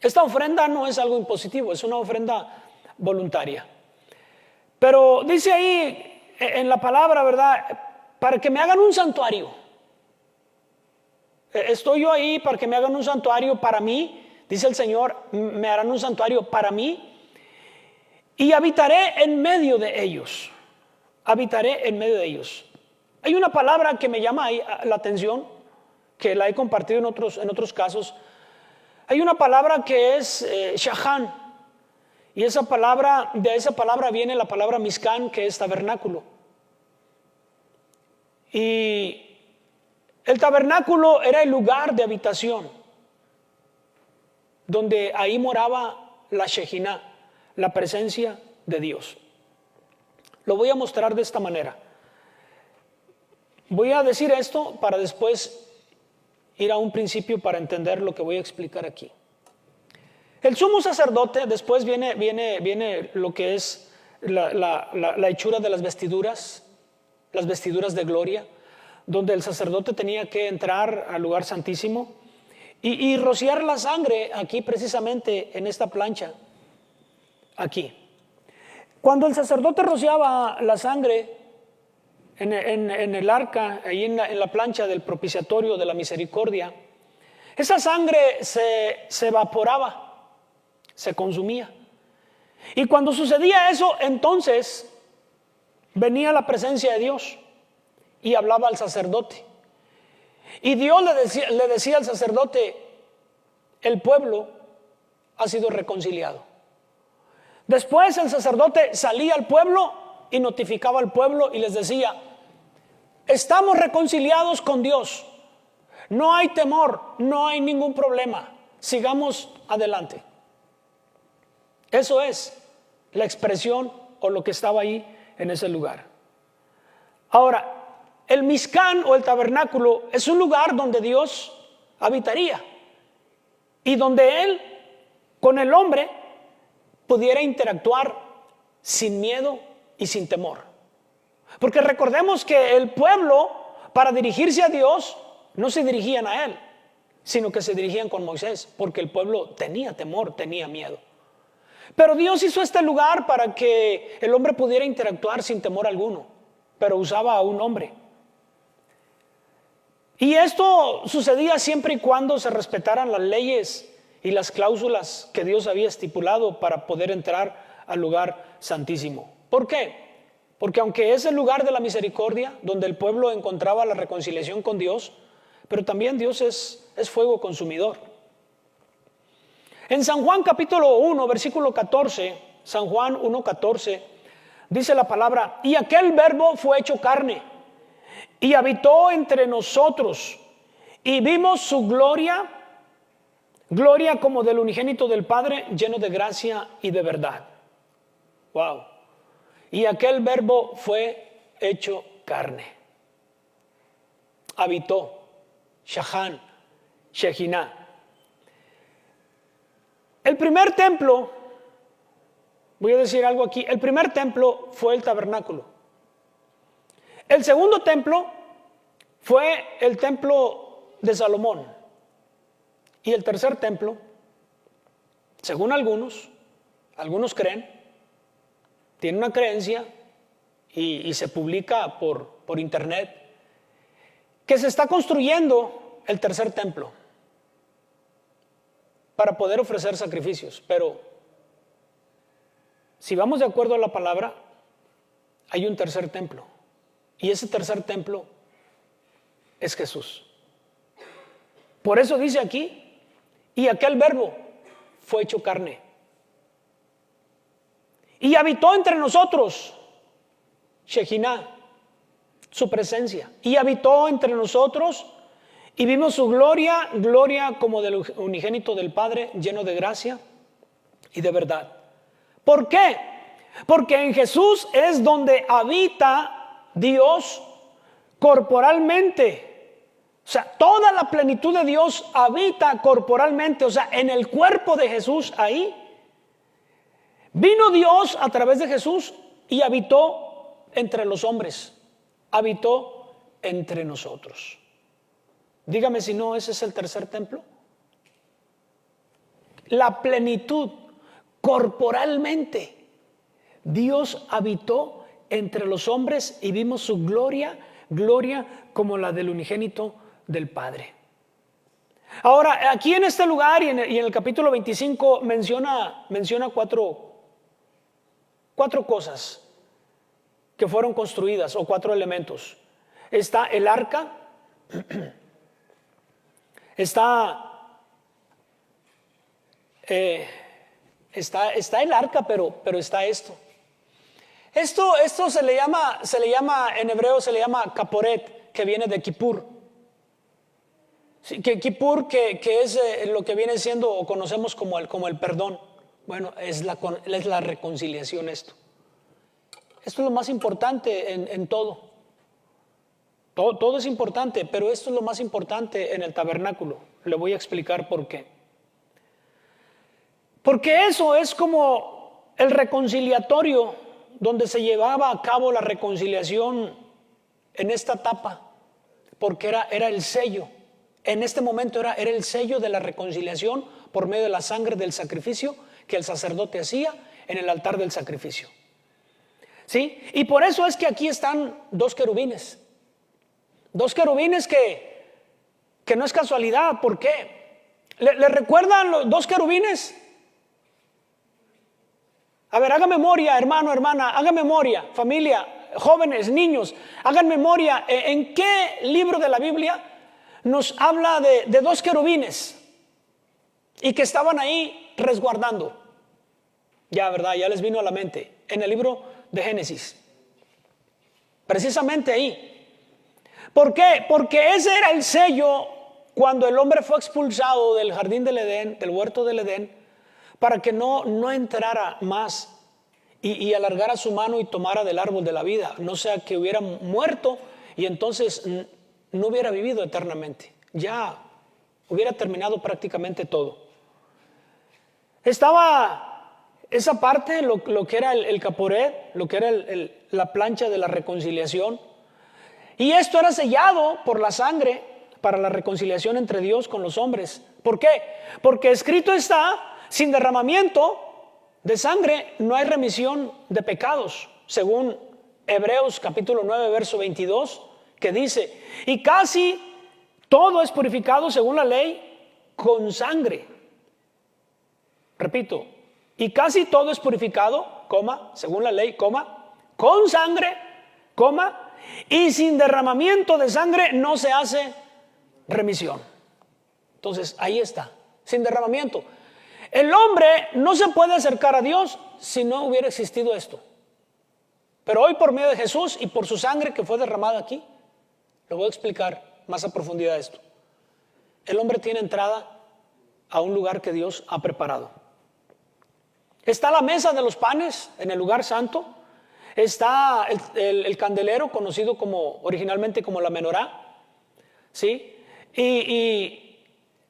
Esta ofrenda no es algo impositivo, es una ofrenda voluntaria. Pero dice ahí en la palabra, ¿verdad? Para que me hagan un santuario. Estoy yo ahí para que me hagan un santuario para mí, dice el Señor, me harán un santuario para mí y habitaré en medio de ellos. Habitaré en medio de ellos. Hay una palabra que me llama ahí la atención, que la he compartido en otros casos. Hay una palabra que es shahan, y de esa palabra viene la palabra mishkan, que es tabernáculo. Y el tabernáculo era el lugar de habitación, donde ahí moraba la Shejinah, la presencia de Dios. Lo voy a mostrar de esta manera. Voy a decir esto para después ir a un principio para entender lo que voy a explicar aquí. El sumo sacerdote, después viene lo que es la hechura de las vestiduras de gloria, donde el sacerdote tenía que entrar al lugar santísimo y rociar la sangre aquí precisamente en esta plancha, aquí. Cuando el sacerdote rociaba la sangre en el arca, ahí en la plancha del propiciatorio de la misericordia, esa sangre se evaporaba, se consumía. Y cuando sucedía eso, entonces venía la presencia de Dios y hablaba al sacerdote. Y Dios le decía al sacerdote: el pueblo ha sido reconciliado. Después el sacerdote salía al pueblo y notificaba al pueblo y les decía: estamos reconciliados con Dios, no hay temor, no hay ningún problema, sigamos adelante. Eso es la expresión o lo que estaba ahí en ese lugar. Ahora, el Mizcán o el tabernáculo es un lugar donde Dios habitaría y donde Él con el hombre pudiera interactuar sin miedo y sin temor. Porque recordemos que el pueblo, para dirigirse a Dios, no se dirigían a Él, sino que se dirigían con Moisés, porque el pueblo tenía temor, tenía miedo. Pero Dios hizo este lugar para que el hombre pudiera interactuar sin temor alguno, pero usaba a un hombre. Y esto sucedía siempre y cuando se respetaran las leyes y las cláusulas que Dios había estipulado para poder entrar al lugar santísimo. ¿Por qué? Porque aunque es el lugar de la misericordia, donde el pueblo encontraba la reconciliación con Dios, pero también Dios es fuego consumidor. En San Juan capítulo 1, versículo 14, San Juan 1:14, dice la palabra: y aquel verbo fue hecho carne y habitó entre nosotros, y vimos su gloria, gloria como del unigénito del Padre, lleno de gracia y de verdad. Wow. Y aquel verbo fue hecho carne. Habitó. Shahan, Shekinah. El primer templo, voy a decir algo aquí, el primer templo fue el tabernáculo. El segundo templo fue el templo de Salomón. Y el tercer templo, según algunos creen, tiene una creencia y se publica por internet, que se está construyendo el tercer templo para poder ofrecer sacrificios. Pero si vamos de acuerdo a la palabra, hay un tercer templo, y ese tercer templo es Jesús. Por eso dice aquí: y aquel verbo fue hecho carne y habitó entre nosotros, Shekinah, su presencia, y habitó entre nosotros, y vimos su gloria, gloria como del unigénito del Padre, lleno de gracia y de verdad. ¿Por qué? Porque en Jesús es donde habita Dios corporalmente. O sea, toda la plenitud de Dios habita corporalmente, o sea, en el cuerpo de Jesús. Ahí vino Dios a través de Jesús y habitó entre los hombres, habitó entre nosotros. Dígame si no, ese es el tercer templo. La plenitud corporalmente. Dios habitó entre los hombres y vimos su gloria, gloria como la del unigénito del Padre. Ahora, aquí en este lugar y en el capítulo 25 menciona cuatro cosas que fueron construidas, o cuatro elementos. Está el arca, está el arca, pero está esto. Esto se le llama en hebreo se le llama caporet, que viene de Kippur. Sí, que Kippur, que es lo que viene siendo o conocemos como el perdón. Bueno, es la reconciliación esto. Esto es lo más importante en todo. Todo es importante, pero esto es lo más importante en el tabernáculo. Le voy a explicar por qué. Porque eso es como el reconciliatorio donde se llevaba a cabo la reconciliación en esta etapa, porque era el sello en este momento era el sello de la reconciliación por medio de la sangre del sacrificio que el sacerdote hacía en el altar del sacrificio. ¿Sí? Y por eso es que aquí están dos querubines. Dos querubines que no es casualidad. ¿Por qué? ¿Le recuerdan los dos querubines? A ver, haga memoria, hermano, hermana, haga memoria, familia, jóvenes, niños, hagan memoria. ¿En qué libro de la Biblia nos habla de dos querubines y que estaban ahí resguardando? Ya, ¿verdad? Ya les vino a la mente. En el libro de Génesis. Precisamente ahí. ¿Por qué? Porque ese era el sello cuando el hombre fue expulsado del jardín del Edén, del huerto del Edén, para que no entrara más y alargara su mano y tomara del árbol de la vida, no sea que hubiera muerto y entonces no hubiera vivido eternamente, ya hubiera terminado prácticamente todo. Estaba esa parte, lo que era el caporet, lo que era la plancha de la reconciliación, y esto era sellado por la sangre para la reconciliación entre Dios con los hombres. ¿Por qué? Porque escrito está: sin derramamiento de sangre no hay remisión de pecados, según Hebreos capítulo 9 verso 22, que dice: y casi todo es purificado según la ley con sangre. Repito, y casi todo es purificado, coma, según la ley, coma, con sangre, coma, y sin derramamiento de sangre no se hace remisión. Entonces ahí está, sin derramamiento. El hombre no se puede acercar a Dios si no hubiera existido esto. Pero hoy, por medio de Jesús y por su sangre que fue derramada aquí, le voy a explicar más a profundidad esto. El hombre tiene entrada a un lugar que Dios ha preparado. Está la mesa de los panes en el lugar santo. Está el candelero, conocido originalmente como la menorá. ¿Sí? Y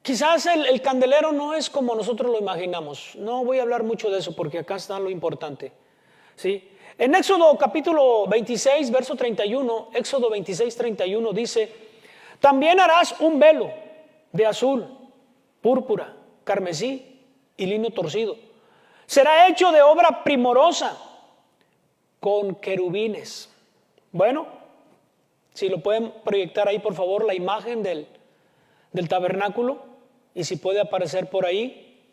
quizás el candelero no es como nosotros lo imaginamos. No voy a hablar mucho de eso porque acá está lo importante. ¿Sí? En Éxodo capítulo 26, verso 31, Éxodo 26, 31 dice: también harás un velo de azul, púrpura, carmesí y lino torcido. Será hecho de obra primorosa con querubines. Bueno, si lo pueden proyectar ahí, por favor, la imagen del tabernáculo, y si puede aparecer por ahí.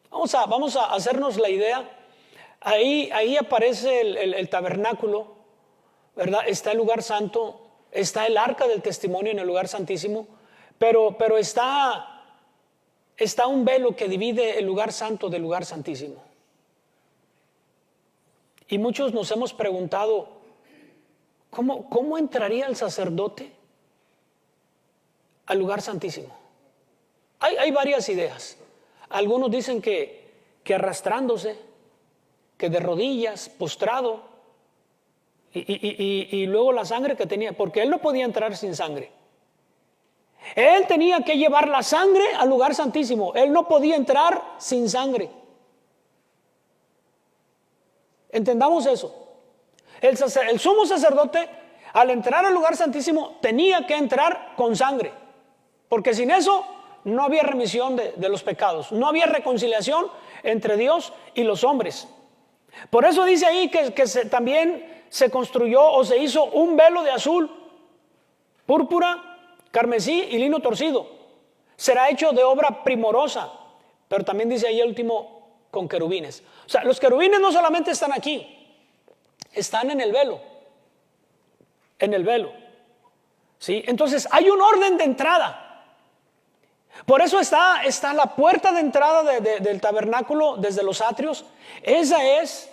Vamos a hacernos la idea. Ahí aparece el tabernáculo, ¿verdad? Está el lugar santo, está el arca del testimonio en el lugar santísimo, pero está un velo que divide el lugar santo del lugar santísimo. Y muchos nos hemos preguntado, ¿cómo entraría el sacerdote al lugar santísimo? Hay varias ideas. Algunos dicen que arrastrándose, que de rodillas, postrado, y luego la sangre que tenía, porque él no podía entrar sin sangre. Él tenía que llevar la sangre al lugar santísimo. Él no podía entrar sin sangre. Entendamos eso. El sumo sacerdote, al entrar al lugar santísimo, tenía que entrar con sangre, porque sin eso no había remisión de los pecados, no había reconciliación entre Dios y los hombres. Por eso dice ahí que también se construyó o se hizo un velo de azul, púrpura, carmesí y lino torcido. Será hecho de obra primorosa, pero también dice ahí el último, con querubines. O sea, los querubines no solamente están aquí, están en el velo. En el velo. ¿Sí? Entonces hay un orden de entrada. Por eso está la puerta de entrada del tabernáculo desde los atrios. Esa es,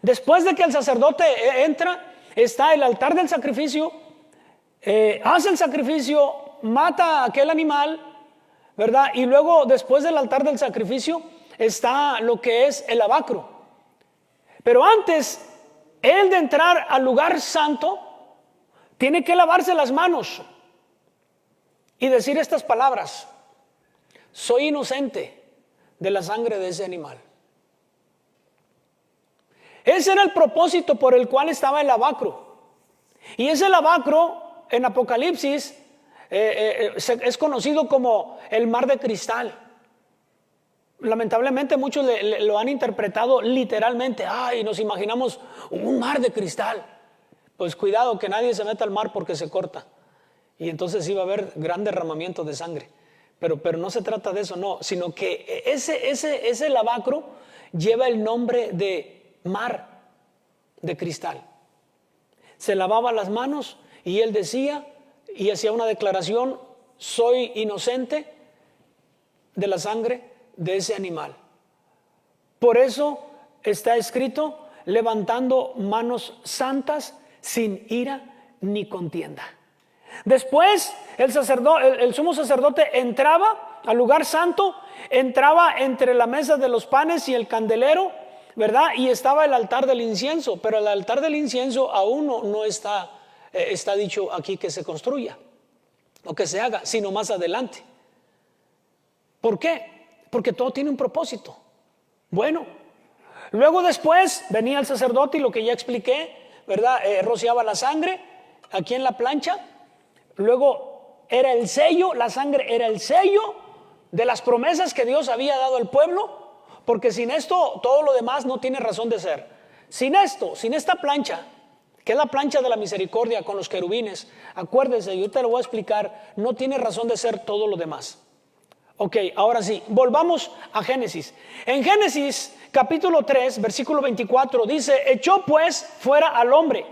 después de que el sacerdote entra, está el altar del sacrificio, hace el sacrificio, mata a aquel animal, ¿verdad? Y luego, después del altar del sacrificio, está lo que es el lavacro. Pero antes, él de entrar al lugar santo, tiene que lavarse las manos y decir estas palabras: soy inocente de la sangre de ese animal. Ese era el propósito por el cual estaba el lavacro. Y ese lavacro, en Apocalipsis, Es conocido como el mar de cristal. Lamentablemente muchos lo han interpretado literalmente. Ay, nos imaginamos un mar de cristal. Pues cuidado que nadie se meta al mar porque se corta. Y entonces iba a haber gran derramamiento de sangre. Pero no se trata de eso, no. Sino que ese lavacro lleva el nombre de mar de cristal. Se lavaba las manos y él decía y hacía una declaración: soy inocente de la sangre de ese animal. Por eso está escrito: levantando manos santas sin ira ni contienda. Después el sumo sacerdote entraba al lugar santo, entraba entre la mesa de los panes y el candelero, ¿verdad? Y estaba el altar del incienso, pero el altar del incienso aún no está dicho aquí que se construya o que se haga, sino más adelante. ¿Por qué? Porque todo tiene un propósito. Bueno, luego después venía el sacerdote y lo que ya expliqué, ¿verdad? Rociaba la sangre aquí en la plancha. Luego era el sello, la sangre era el sello de las promesas que Dios había dado al pueblo, porque sin esto todo lo demás no tiene razón de ser. Sin esto, sin esta plancha, que es la plancha de la misericordia con los querubines, acuérdense, yo te lo voy a explicar, no tiene razón de ser todo lo demás. Ok, ahora sí, volvamos a Génesis. En Génesis capítulo 3, versículo 24 dice: echó pues fuera al hombre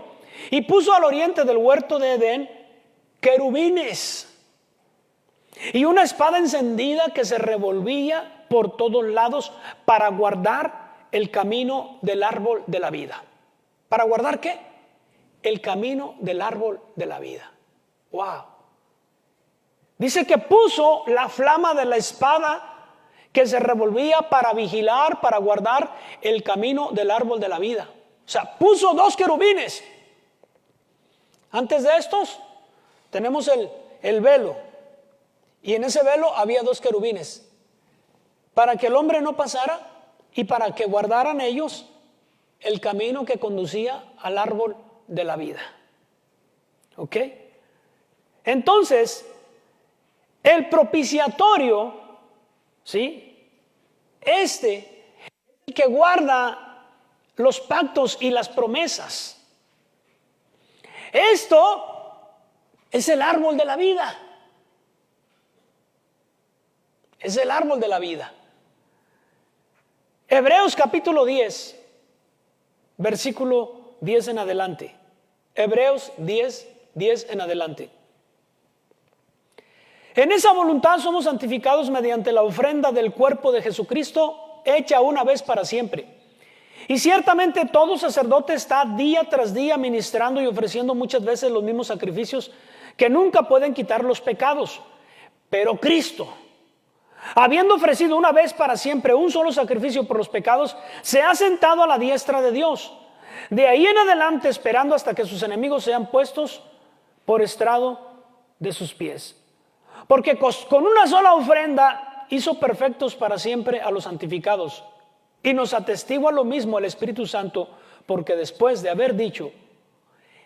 y puso al oriente del huerto de Edén querubines y una espada encendida que se revolvía por todos lados para guardar el camino del árbol de la vida. ¿Para guardar qué? El camino del árbol de la vida. Wow. Dice que puso la flama de la espada que se revolvía para vigilar, para guardar el camino del árbol de la vida. O sea, puso 2 querubines. Antes de estos tenemos el velo. Y en ese velo había 2 querubines. Para que el hombre no pasara y para que guardaran ellos el camino que conducía al árbol de la vida. ¿Ok? Entonces, el propiciatorio, ¿sí? Es el que guarda los pactos y las promesas. Esto es el árbol de la vida. Es el árbol de la vida. Hebreos capítulo 10, versículo 10 en adelante. Hebreos 10 en adelante. En esa voluntad somos santificados mediante la ofrenda del cuerpo de Jesucristo, hecha una vez para siempre. Y ciertamente todo sacerdote está día tras día ministrando y ofreciendo muchas veces los mismos sacrificios que nunca pueden quitar los pecados. Pero Cristo, habiendo ofrecido una vez para siempre un solo sacrificio por los pecados, se ha sentado a la diestra de Dios. De ahí en adelante, esperando hasta que sus enemigos sean puestos por estrado de sus pies. Porque con una sola ofrenda hizo perfectos para siempre a los santificados. Y nos atestigua lo mismo el Espíritu Santo, porque después de haber dicho: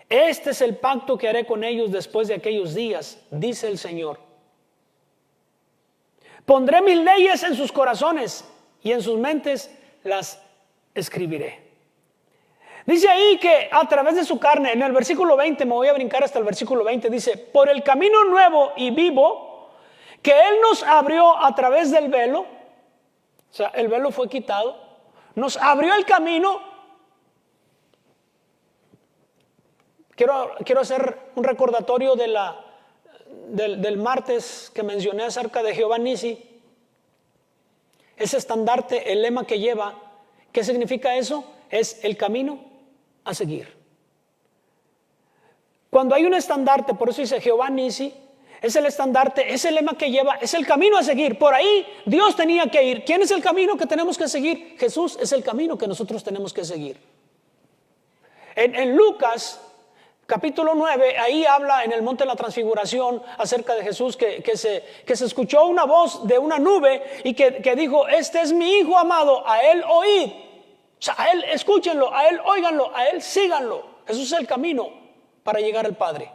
este es el pacto que haré con ellos después de aquellos días, dice el Señor. Pondré mis leyes en sus corazones y en sus mentes las escribiré. Dice ahí que a través de su carne, en el versículo 20, me voy a brincar hasta el versículo 20, dice: por el camino nuevo y vivo que Él nos abrió a través del velo, o sea, el velo fue quitado, nos abrió el camino. Quiero hacer un recordatorio del martes que mencioné acerca de Jehová Nisi. Ese estandarte, el lema que lleva, ¿qué significa eso? Es el camino a seguir. Cuando hay un estandarte, por eso dice Jehová Nisi, es el estandarte, es el lema que lleva, es el camino a seguir. Por ahí Dios tenía que ir. ¿Quién es el camino que tenemos que seguir? Jesús es el camino que nosotros tenemos que seguir. En Lucas capítulo 9, ahí habla en el monte de la transfiguración acerca de Jesús, que se escuchó una voz de una nube y que dijo: este es mi hijo amado, a él oíd. O sea, a él escúchenlo, a él óiganlo, a él síganlo. Jesús es el camino para llegar al Padre.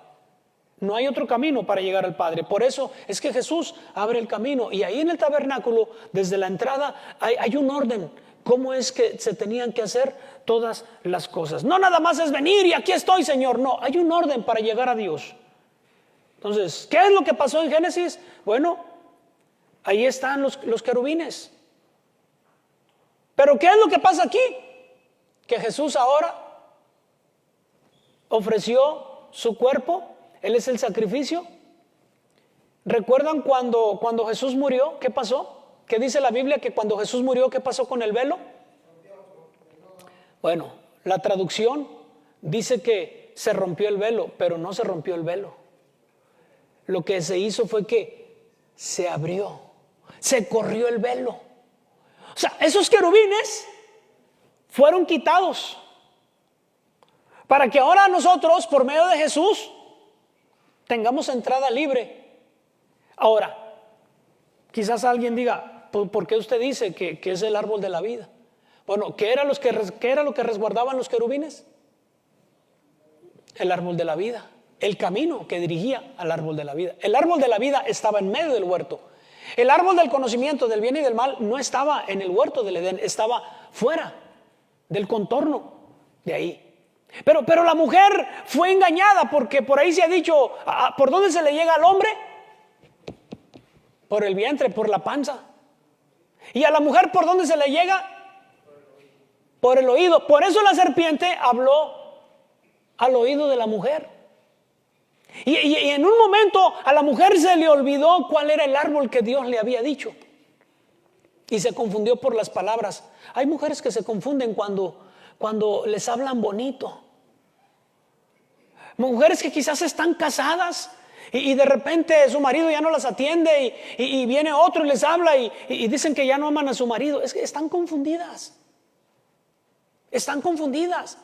No hay otro camino para llegar al Padre. Por eso es que Jesús abre el camino. Y ahí en el tabernáculo, desde la entrada, hay un orden. ¿Cómo es que se tenían que hacer todas las cosas? No nada más es venir y aquí estoy, Señor. No, hay un orden para llegar a Dios. Entonces, ¿qué es lo que pasó en Génesis? Bueno, ahí están los querubines. Pero ¿qué es lo que pasa aquí? Que Jesús ahora ofreció su cuerpo. Él es el sacrificio. ¿Recuerdan cuando Jesús murió? ¿Qué pasó? ¿Qué dice la Biblia? Que cuando Jesús murió, ¿qué pasó con el velo? Bueno, la traducción dice que se rompió el velo, pero no se rompió el velo. Lo que se hizo fue que se abrió, se corrió el velo. O sea, esos querubines fueron quitados para que ahora nosotros, por medio de Jesús, tengamos entrada libre. Ahora, quizás alguien diga, ¿por qué usted dice que es el árbol de la vida? Bueno, ¿qué era lo que resguardaban los querubines? El árbol de la vida, el camino que dirigía al árbol de la vida. El árbol de la vida estaba en medio del huerto. El árbol del conocimiento del bien y del mal no estaba en el huerto del Edén, estaba fuera del contorno de ahí. Pero la mujer fue engañada, porque por ahí se ha dicho, ¿por dónde se le llega al hombre? Por el vientre, por la panza. ¿Y a la mujer por dónde se le llega? Por el oído. Por eso la serpiente habló al oído de la mujer. Y en un momento a la mujer se le olvidó cuál era el árbol que Dios le había dicho. Y se confundió por las palabras. Hay mujeres que se confunden cuando les hablan bonito. Mujeres que quizás están casadas y de repente su marido ya no las atiende y viene otro y les habla y dicen que ya no aman a su marido. Es que están confundidas. Están confundidas.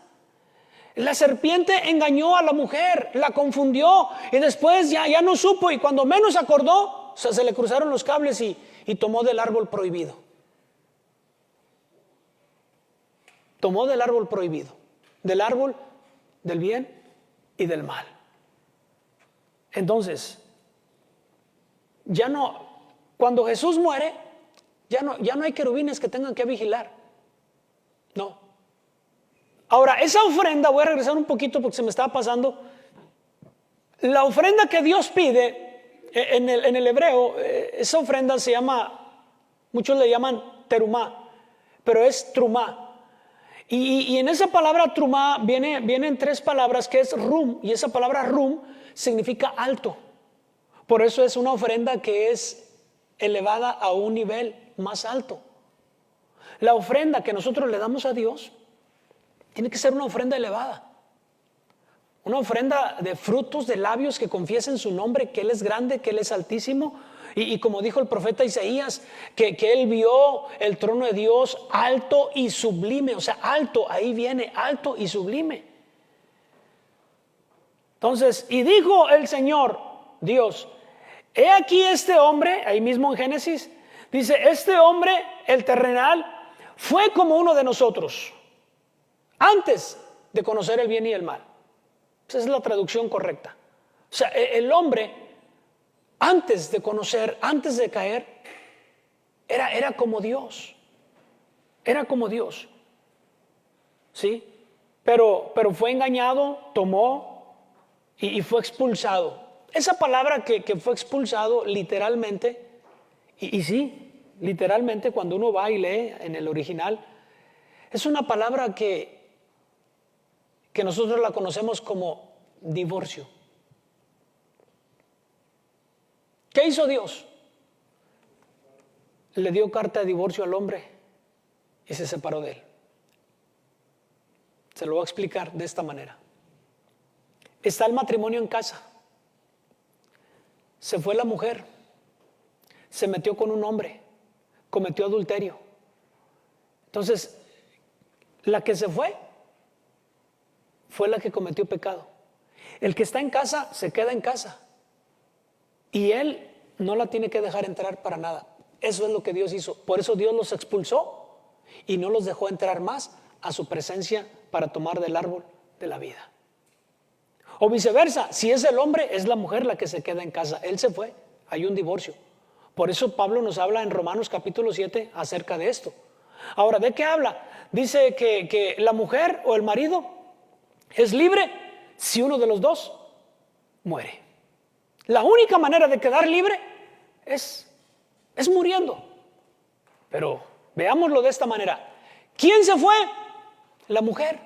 La serpiente engañó a la mujer, la confundió y después ya no supo, y cuando menos acordó, se le cruzaron los cables y tomó del árbol prohibido. Tomó del árbol prohibido, del árbol del bien y del mal. Entonces, cuando Jesús muere, ya no hay querubines que tengan que vigilar. No. Ahora, esa ofrenda, voy a regresar un poquito porque se me estaba pasando. La ofrenda que Dios pide en el hebreo, esa ofrenda se llama, muchos le llaman terumá, pero es trumá. Y en esa palabra trumá vienen tres palabras, que es rum, y esa palabra rum significa alto. Por eso es una ofrenda que es elevada a un nivel más alto. La ofrenda que nosotros le damos a Dios tiene que ser una ofrenda elevada. Una ofrenda de frutos de labios que confiesen su nombre, que Él es grande, que Él es altísimo. Y como dijo el profeta Isaías, que Él vio el trono de Dios alto y sublime. O sea, alto, ahí viene, alto y sublime. Entonces, y dijo el Señor, Dios, he aquí este hombre, ahí mismo en Génesis, dice, este hombre, el terrenal, fue como uno de nosotros, antes de conocer el bien y el mal. Esa es la traducción correcta. O sea, el hombre, antes de conocer, antes de caer, era como Dios. Era como Dios. ¿Sí? Pero fue engañado, tomó y fue expulsado. Esa palabra que fue expulsado literalmente, y sí, literalmente cuando uno va y lee en el original, es una palabra que nosotros la conocemos como divorcio. ¿Qué hizo Dios? Le dio carta de divorcio al hombre y se separó de él. Se lo voy a explicar de esta manera. Está el matrimonio en casa. Se fue la mujer, se metió con un hombre, cometió adulterio. Entonces, la que se fue la que cometió pecado. El que está en casa se queda en casa y él no la tiene que dejar entrar para nada. Eso es lo que Dios hizo. Por eso Dios los expulsó y no los dejó entrar más a su presencia para tomar del árbol de la vida. O viceversa, si es el hombre, es la mujer la que se queda en casa. Él se fue, hay un divorcio. Por eso Pablo nos habla en Romanos capítulo 7 acerca de esto. Ahora, ¿de qué habla? Dice que la mujer o el marido es libre si uno de los dos muere. La única manera de quedar libre es muriendo. Pero veámoslo de esta manera. ¿Quién se fue? La mujer.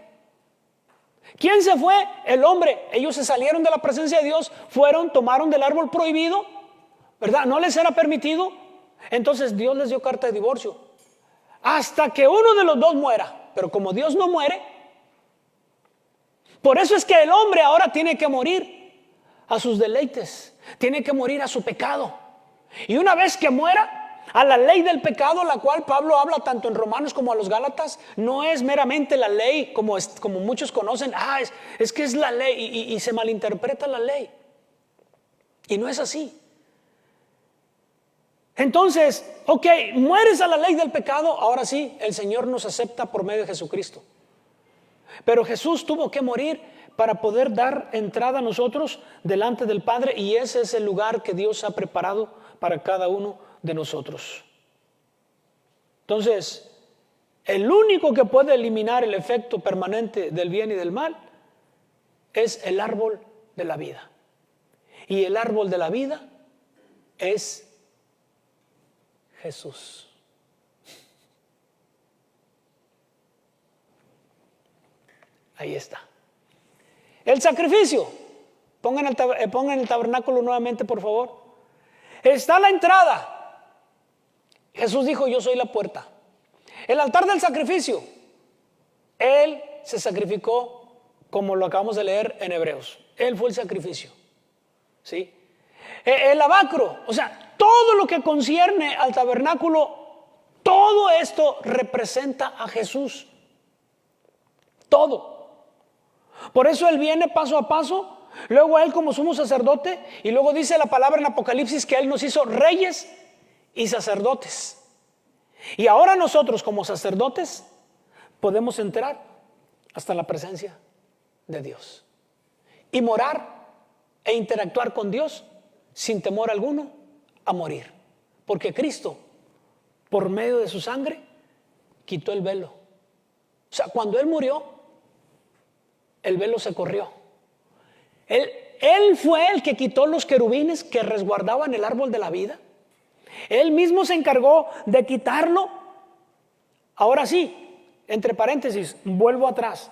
¿Quién se fue? El hombre. Ellos se salieron de la presencia de Dios, tomaron del árbol prohibido, ¿verdad? No les era permitido. Entonces Dios les dio carta de divorcio. Hasta que uno de los dos muera. Pero como Dios no muere, por eso es que el hombre ahora tiene que morir a sus deleites, tiene que morir a su pecado. Y una vez que muera, a la ley del pecado, la cual Pablo habla tanto en Romanos como a los Gálatas, no es meramente la ley como muchos conocen. Es que es la ley y se malinterpreta la ley. Y no es así. Entonces, ok, mueres a la ley del pecado, ahora sí, el Señor nos acepta por medio de Jesucristo. Pero Jesús tuvo que morir para poder dar entrada a nosotros delante del Padre, y ese es el lugar que Dios ha preparado para cada uno de nosotros. Entonces, el único que puede eliminar el efecto permanente del bien y del mal es el árbol de la vida. Y el árbol de la vida es Jesús. Ahí está. El sacrificio. Pongan el tabernáculo nuevamente, por favor. Está la entrada. Jesús dijo: yo soy la puerta. El altar del sacrificio. Él se sacrificó, como lo acabamos de leer en Hebreos. Él fue el sacrificio. ¿Sí? El lavacro, o sea, todo lo que concierne al tabernáculo, todo esto representa a Jesús. Todo. Por eso Él viene paso a paso, luego Él como sumo sacerdote, y luego dice la palabra en Apocalipsis que Él nos hizo reyes y sacerdotes. Y ahora nosotros como sacerdotes podemos entrar hasta la presencia de Dios y morar e interactuar con Dios sin temor alguno a morir, porque Cristo, por medio de su sangre, quitó el velo. O sea, cuando Él murió, el velo se corrió. Él fue el que quitó los querubines que resguardaban el árbol de la vida. Él mismo se encargó de quitarlo. Ahora sí, entre paréntesis, vuelvo atrás.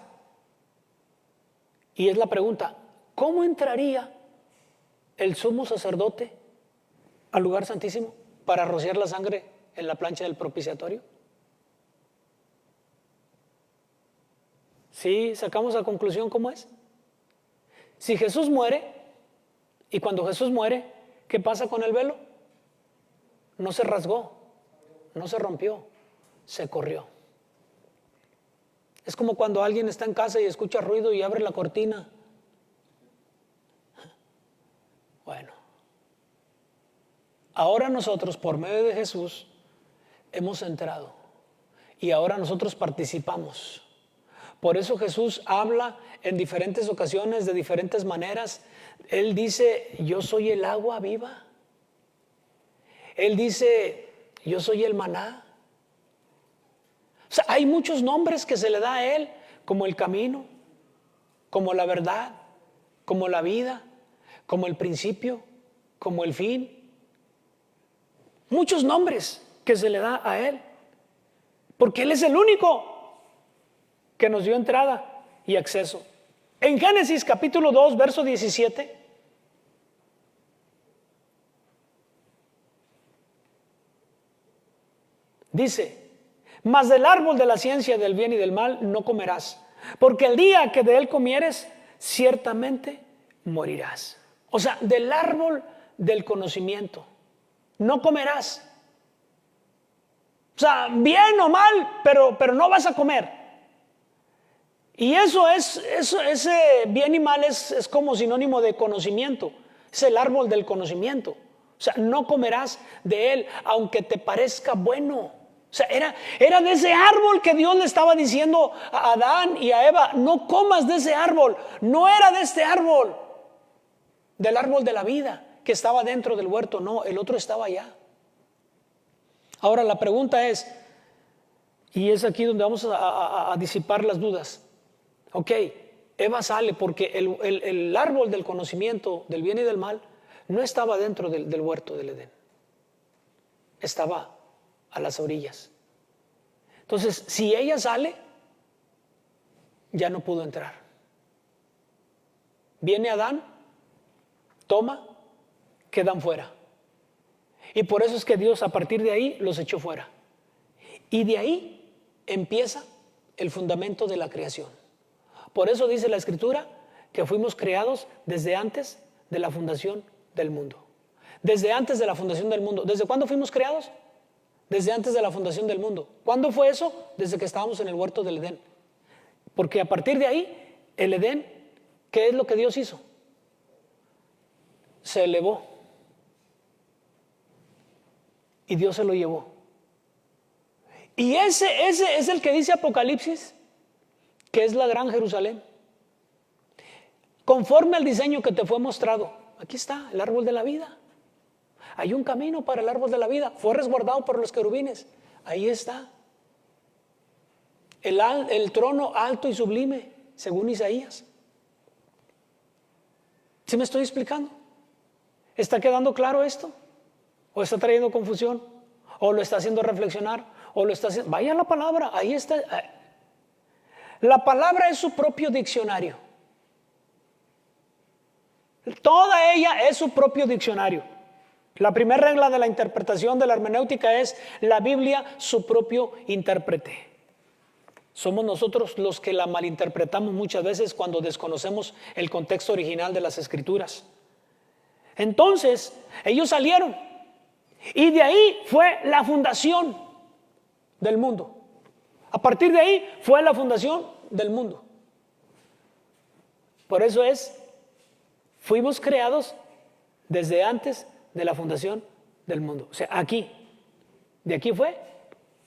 Y es la pregunta: ¿cómo entraría el sumo sacerdote al lugar santísimo para rociar la sangre en la plancha del propiciatorio? ¿Sí sacamos la conclusión cómo es? Si Jesús muere, y cuando Jesús muere, ¿qué pasa con el velo? No se rasgó, no se rompió, se corrió. Es como cuando alguien está en casa y escucha ruido y abre la cortina. Bueno, ahora nosotros, por medio de Jesús, hemos entrado y ahora nosotros participamos. Por eso Jesús habla en diferentes ocasiones, de diferentes maneras. Él dice: yo soy el agua viva. Él dice: yo soy el maná. O sea, hay muchos nombres que se le da a Él, como el camino, como la verdad, como la vida, como el principio, como el fin. Muchos nombres que se le da a Él, porque Él es el único que nos dio entrada y acceso. En Génesis capítulo 2, verso 17, dice: mas del árbol de la ciencia del bien y del mal no comerás, porque el día que de él comieres, ciertamente morirás. O sea, del árbol del conocimiento no comerás. O sea, bien o mal, pero no vas a comer. Y ese bien y mal es como sinónimo de conocimiento. Es el árbol del conocimiento. O sea, no comerás de él, aunque te parezca bueno. O sea, era de ese árbol que Dios le estaba diciendo a Adán y a Eva, no comas de ese árbol. No era de este árbol, del árbol de la vida que estaba dentro del huerto. No, el otro estaba allá. Ahora la pregunta es, y es aquí donde vamos a disipar las dudas. Ok, Eva sale porque el árbol del conocimiento del bien y del mal no estaba dentro del huerto del Edén. Estaba a las orillas. Entonces, si ella sale, ya no pudo entrar. Viene Adán, toma, quedan fuera. Y por eso es que Dios a partir de ahí los echó fuera. Y de ahí empieza el fundamento de la creación. Por eso dice la Escritura que fuimos creados desde antes de la fundación del mundo. Desde antes de la fundación del mundo. ¿Desde cuándo fuimos creados? Desde antes de la fundación del mundo. ¿Cuándo fue eso? Desde que estábamos en el huerto del Edén. Porque a partir de ahí, el Edén, ¿qué es lo que Dios hizo? Se elevó. Y Dios se lo llevó. Y ese es el que dice Apocalipsis, que es la gran Jerusalén. Conforme al diseño que te fue mostrado. Aquí está el árbol de la vida. Hay un camino para el árbol de la vida. Fue resguardado por los querubines. Ahí está. El trono alto y sublime, según Isaías. ¿Sí me estoy explicando? ¿Está quedando claro esto? ¿O está trayendo confusión? ¿O lo está haciendo reflexionar? ¿O lo está haciendo? Vaya a la palabra, ahí está. La palabra es su propio diccionario. Toda ella es su propio diccionario. La primera regla de la interpretación de la hermenéutica es la Biblia su propio intérprete. Somos nosotros los que la malinterpretamos muchas veces cuando desconocemos el contexto original de las Escrituras. Entonces, ellos salieron y de ahí fue la fundación del mundo. A partir de ahí fue la fundación del mundo. Por eso fuimos creados desde antes de la fundación del mundo. O sea, aquí, de aquí fue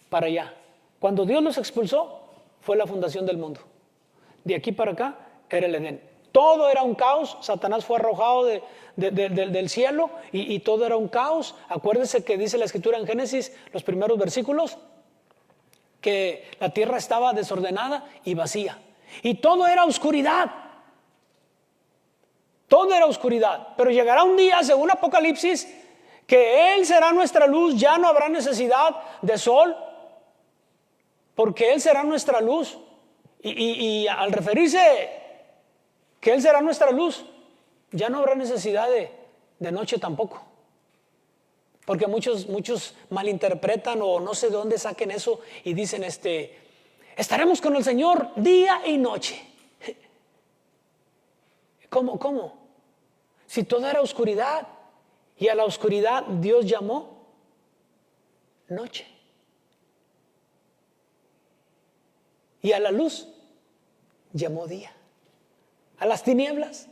para allá. Cuando Dios los expulsó, fue la fundación del mundo. De aquí para acá era el Edén. Todo era un caos. Satanás fue arrojado del cielo y todo era un caos. Acuérdense que dice la Escritura en Génesis, los primeros versículos, que la tierra estaba desordenada y vacía. Y todo era oscuridad. Todo era oscuridad. Pero llegará un día, según Apocalipsis, que Él será nuestra luz. Ya no habrá necesidad de sol, porque Él será nuestra luz. Y al referirse que Él será nuestra luz, ya no habrá necesidad de noche tampoco. Porque muchos malinterpretan o no sé de dónde saquen eso y dicen estaremos con el Señor día y noche. ¿Cómo? Si todo era oscuridad y a la oscuridad Dios llamó noche. Y a la luz llamó día. A las tinieblas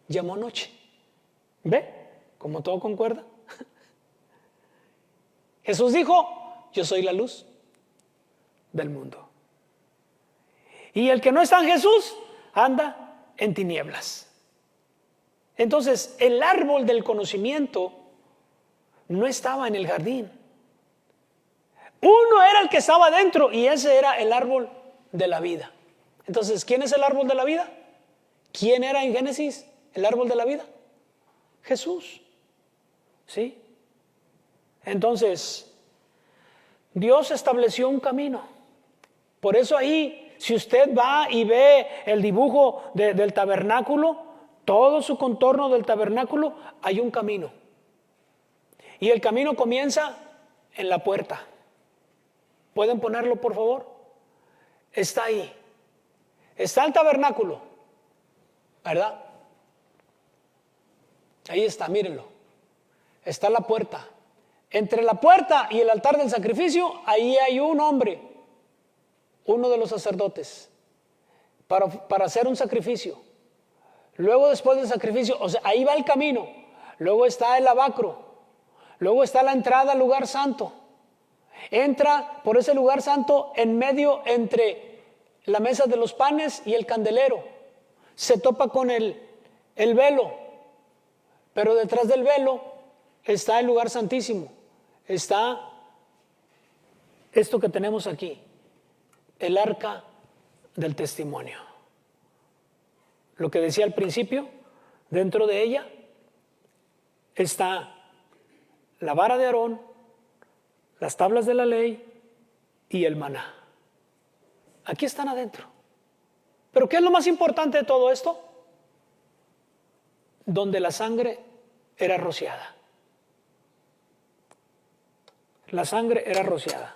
llamó noche. ¿Ve? Como todo concuerda. Jesús dijo, yo soy la luz del mundo. Y el que no está en Jesús anda en tinieblas. Entonces, el árbol del conocimiento no estaba en el jardín. Uno era el que estaba dentro y ese era el árbol de la vida. Entonces, ¿quién es el árbol de la vida? ¿Quién era en Génesis el árbol de la vida? Jesús. ¿Sí? Entonces, Dios estableció un camino. Por eso ahí, si usted va y ve el dibujo del tabernáculo, todo su contorno del tabernáculo, hay un camino. Y el camino comienza en la puerta. ¿Pueden ponerlo, por favor? Está ahí. Está el tabernáculo, ¿verdad? Ahí está, mírenlo. Está la puerta. Entre la puerta y el altar del sacrificio, ahí hay un hombre, uno de los sacerdotes, para hacer un sacrificio. Luego, después del sacrificio, o sea, ahí va el camino. Luego está el lavacro. Luego está la entrada al lugar santo. Entra por ese lugar santo en medio entre la mesa de los panes y el candelero. Se topa con el velo, pero detrás del velo está el lugar santísimo. Está esto que tenemos aquí, el arca del testimonio. Lo que decía al principio, dentro de ella está la vara de Aarón, las tablas de la ley y el maná. Aquí están adentro. ¿Pero qué es lo más importante de todo esto? Donde la sangre era rociada. La sangre era rociada.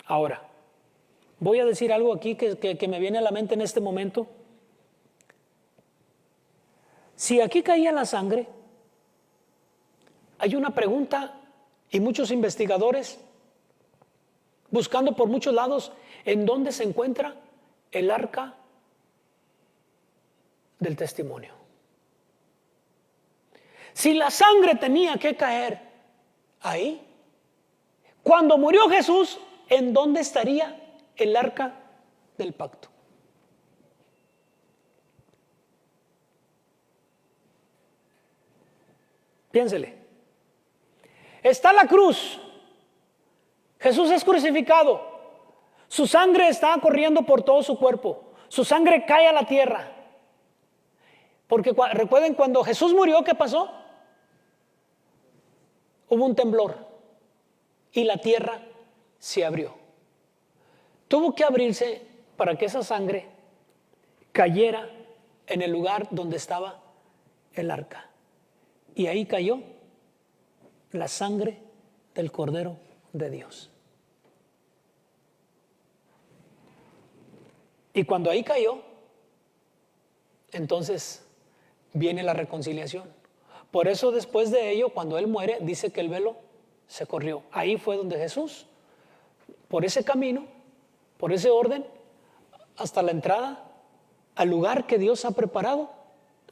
Ahora, voy a decir algo aquí que me viene a la mente en este momento. Si aquí caía la sangre, hay una pregunta y muchos investigadores buscando por muchos lados en dónde se encuentra el arca del testimonio. Si la sangre tenía que caer ahí, cuando murió Jesús, ¿en dónde estaría el arca del pacto? Piénsele. Está la cruz. Jesús es crucificado. Su sangre está corriendo por todo su cuerpo. Su sangre cae a la tierra. Porque recuerden, cuando Jesús murió, ¿qué pasó? Hubo un temblor y la tierra se abrió. Tuvo que abrirse para que esa sangre cayera en el lugar donde estaba el arca. Y ahí cayó la sangre del Cordero de Dios. Y cuando ahí cayó, entonces viene la reconciliación. Por eso después de ello, cuando Él muere, dice que el velo se corrió. Ahí fue donde Jesús, por ese camino, por ese orden, hasta la entrada al lugar que Dios ha preparado,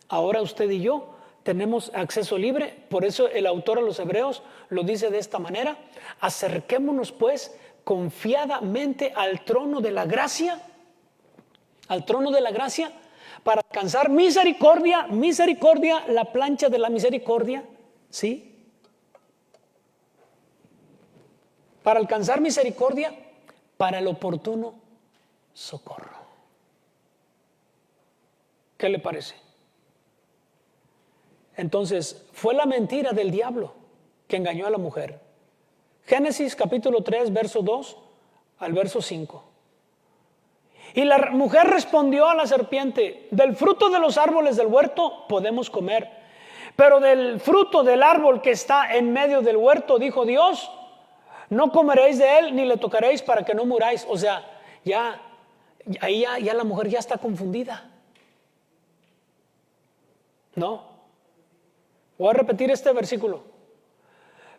ahora usted y yo tenemos acceso libre. Por eso el autor a los Hebreos lo dice de esta manera: acerquémonos pues confiadamente al trono de la gracia, para alcanzar misericordia, la plancha de la misericordia, ¿sí? Para alcanzar misericordia, para el oportuno socorro. ¿Qué le parece? Entonces, fue la mentira del diablo que engañó a la mujer. Génesis capítulo 3, verso 2 al verso 5. Y la mujer respondió a la serpiente: del fruto de los árboles del huerto podemos comer, pero del fruto del árbol que está en medio del huerto, dijo Dios, no comeréis de él ni le tocaréis para que no muráis. O sea, ya la mujer ya está confundida. No. Voy a repetir este versículo.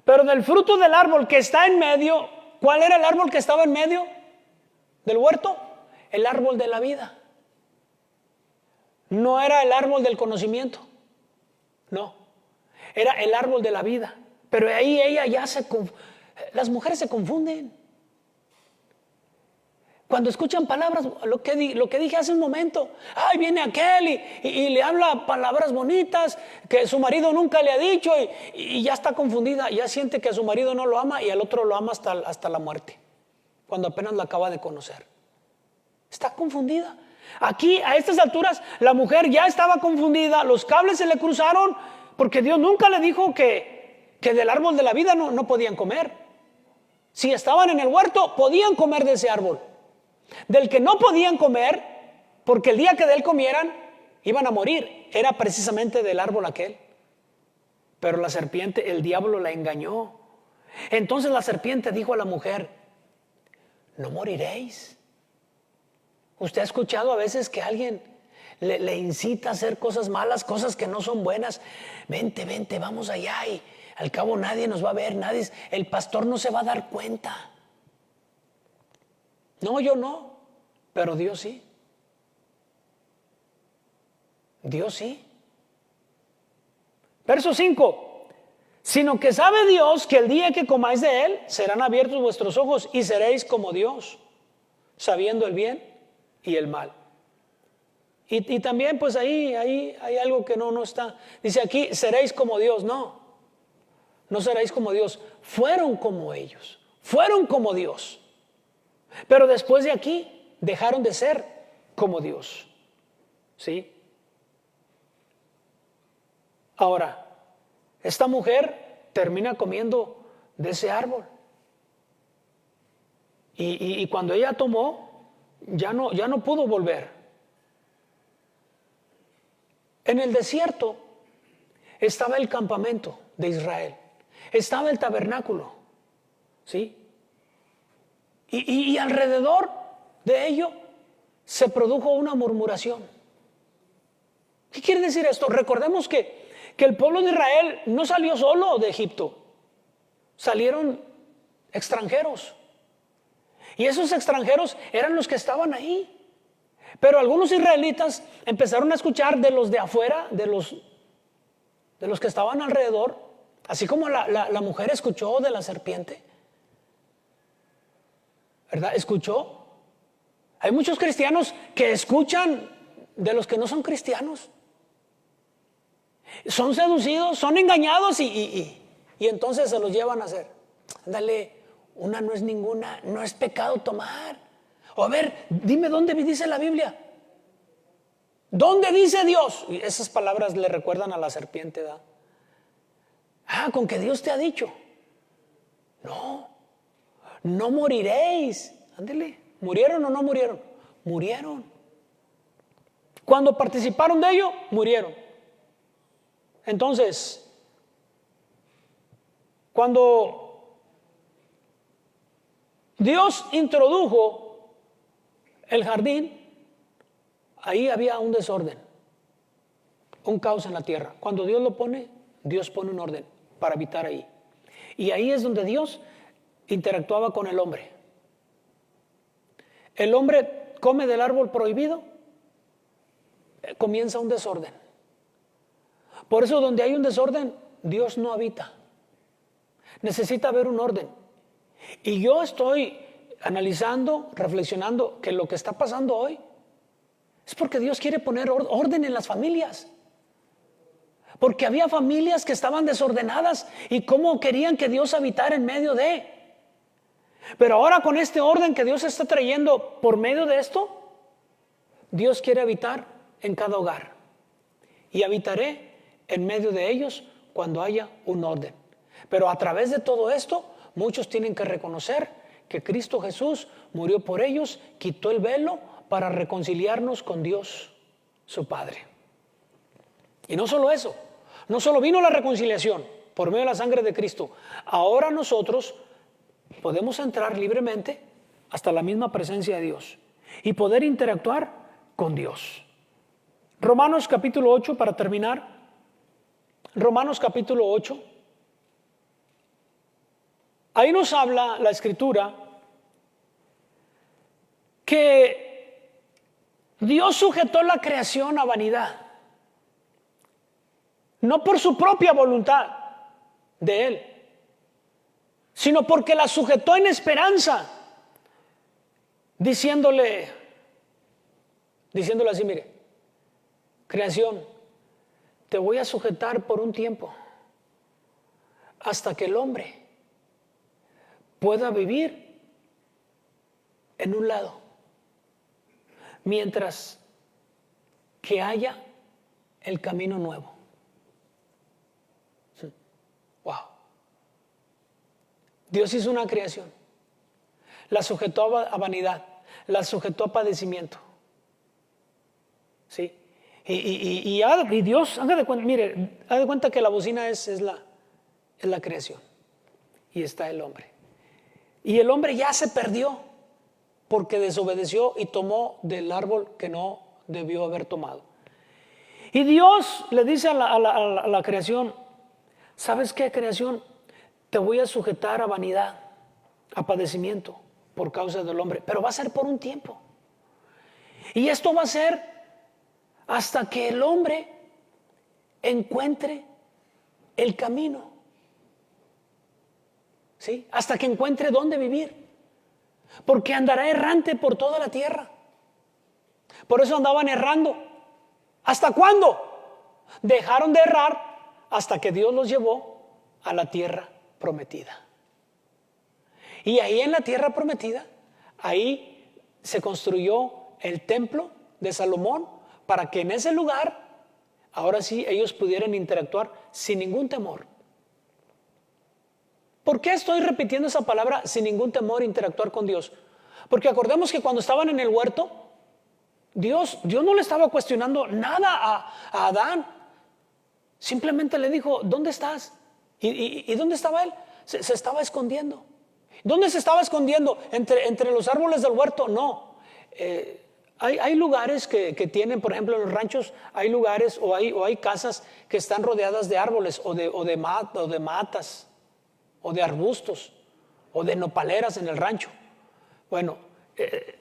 Pero del fruto del árbol que está en medio, ¿cuál era el árbol que estaba en medio del huerto? El árbol de la vida. No era el árbol del conocimiento. No. Era el árbol de la vida. Pero ahí las mujeres se confunden. Cuando escuchan palabras, lo que dije hace un momento, ay, viene aquel y le habla palabras bonitas que su marido nunca le ha dicho y ya está confundida, ya siente que a su marido no lo ama y al otro lo ama hasta la muerte, cuando apenas lo acaba de conocer. Está confundida. Aquí, a estas alturas, la mujer ya estaba confundida, los cables se le cruzaron, porque Dios nunca le dijo que del árbol de la vida no podían comer. Si estaban en el huerto, podían comer de ese árbol. Del que no podían comer, porque el día que de él comieran iban a morir, era precisamente del árbol aquel. Pero la serpiente, el diablo la engañó. Entonces la serpiente dijo a la mujer: no moriréis. Usted ha escuchado a veces que alguien le incita a hacer cosas malas, cosas que no son buenas. Vente, vamos allá y al cabo nadie nos va a ver, el pastor no se va a dar cuenta. No, yo no, pero Dios sí. Dios sí. Verso 5. sino que sabe Dios que el día que comáis de él, serán abiertos vuestros ojos y seréis como Dios, sabiendo el bien y el mal. Y también pues ahí hay algo que no está. Dice aquí, seréis como Dios. No seréis como Dios. Fueron como ellos, fueron como Dios. Pero después de aquí, dejaron de ser como Dios. ¿Sí? Ahora, esta mujer termina comiendo de ese árbol. Y cuando ella tomó, ya no pudo volver. En el desierto estaba el campamento de Israel, estaba el tabernáculo, ¿sí? Y alrededor de ello se produjo una murmuración. ¿Qué quiere decir esto? Recordemos que el pueblo de Israel no salió solo de Egipto, salieron extranjeros. Y esos extranjeros eran los que estaban ahí. Pero algunos israelitas empezaron a escuchar de los de afuera, de los que estaban alrededor, así como la mujer escuchó de la serpiente, ¿verdad? Escuchó. Hay muchos cristianos que escuchan de los que no son cristianos. Son seducidos, son engañados y entonces se los llevan a hacer. Ándale, una no es ninguna, no es pecado tomar. O a ver, dime dónde dice la Biblia. ¿Dónde dice Dios? Y esas palabras le recuerdan a la serpiente, ¿verdad? Con que Dios te ha dicho. No moriréis. Ándele, ¿murieron o no murieron? Murieron. Cuando participaron de ello, murieron. Entonces, cuando Dios introdujo el jardín, ahí había un desorden, un caos en la tierra. Cuando Dios lo pone, Dios pone un orden para habitar ahí. Y ahí es donde Dios interactuaba con el hombre. El hombre come del árbol prohibido, comienza un desorden. Por eso donde hay un desorden, Dios no habita. Necesita haber un orden. Y yo estoy analizando, reflexionando que lo que está pasando hoy es porque Dios quiere poner orden en las familias. Porque había familias que estaban desordenadas y cómo querían que Dios habitara en medio de. Pero ahora con este orden que Dios está trayendo por medio de esto, Dios quiere habitar en cada hogar. Y habitaré en medio de ellos cuando haya un orden. Pero a través de todo esto, muchos tienen que reconocer que Cristo Jesús murió por ellos, quitó el velo para reconciliarnos con Dios, su Padre. Y no solo eso, no solo vino la reconciliación por medio de la sangre de Cristo, ahora nosotros podemos entrar libremente hasta la misma presencia de Dios y poder interactuar con Dios. Romanos capítulo 8, para terminar. Romanos capítulo 8. Ahí nos habla la Escritura que Dios sujetó la creación a vanidad, no por su propia voluntad de Él, sino porque la sujetó en esperanza, diciéndole así, mire, creación, te voy a sujetar por un tiempo hasta que el hombre pueda vivir en un lado, mientras que haya el camino nuevo. Wow. Dios hizo una creación, la sujetó a vanidad, la sujetó a padecimiento. ¿Sí? Y Dios, haga de cuenta, mire, haga de cuenta que la bocina es la creación y está el hombre. Y el hombre ya se perdió porque desobedeció y tomó del árbol que no debió haber tomado. Y Dios le dice a la creación, ¿sabes qué, creación? Te voy a sujetar a vanidad, a padecimiento por causa del hombre, pero va a ser por un tiempo. Y esto va a ser hasta que el hombre encuentre el camino ¿sí? Hasta que encuentre dónde vivir. Porque andará errante por toda la tierra. Por eso andaban errando. ¿Hasta cuándo? Dejaron de errar hasta que Dios los llevó a la tierra prometida. Y ahí en la tierra prometida, ahí se construyó el templo de Salomón para que en ese lugar, ahora sí, ellos pudieran interactuar sin ningún temor. ¿Por qué estoy repitiendo esa palabra sin ningún temor interactuar con Dios? Porque acordemos que cuando estaban en el huerto, Dios no le estaba cuestionando nada a Adán. Simplemente le dijo, ¿dónde estás? ¿Y dónde estaba él? Se estaba escondiendo. ¿Dónde se estaba escondiendo? ¿Entre los árboles del huerto? No. Hay lugares que tienen, por ejemplo, en los ranchos, hay lugares o hay casas que están rodeadas de árboles o de matas o de arbustos o de nopaleras en el rancho. Bueno,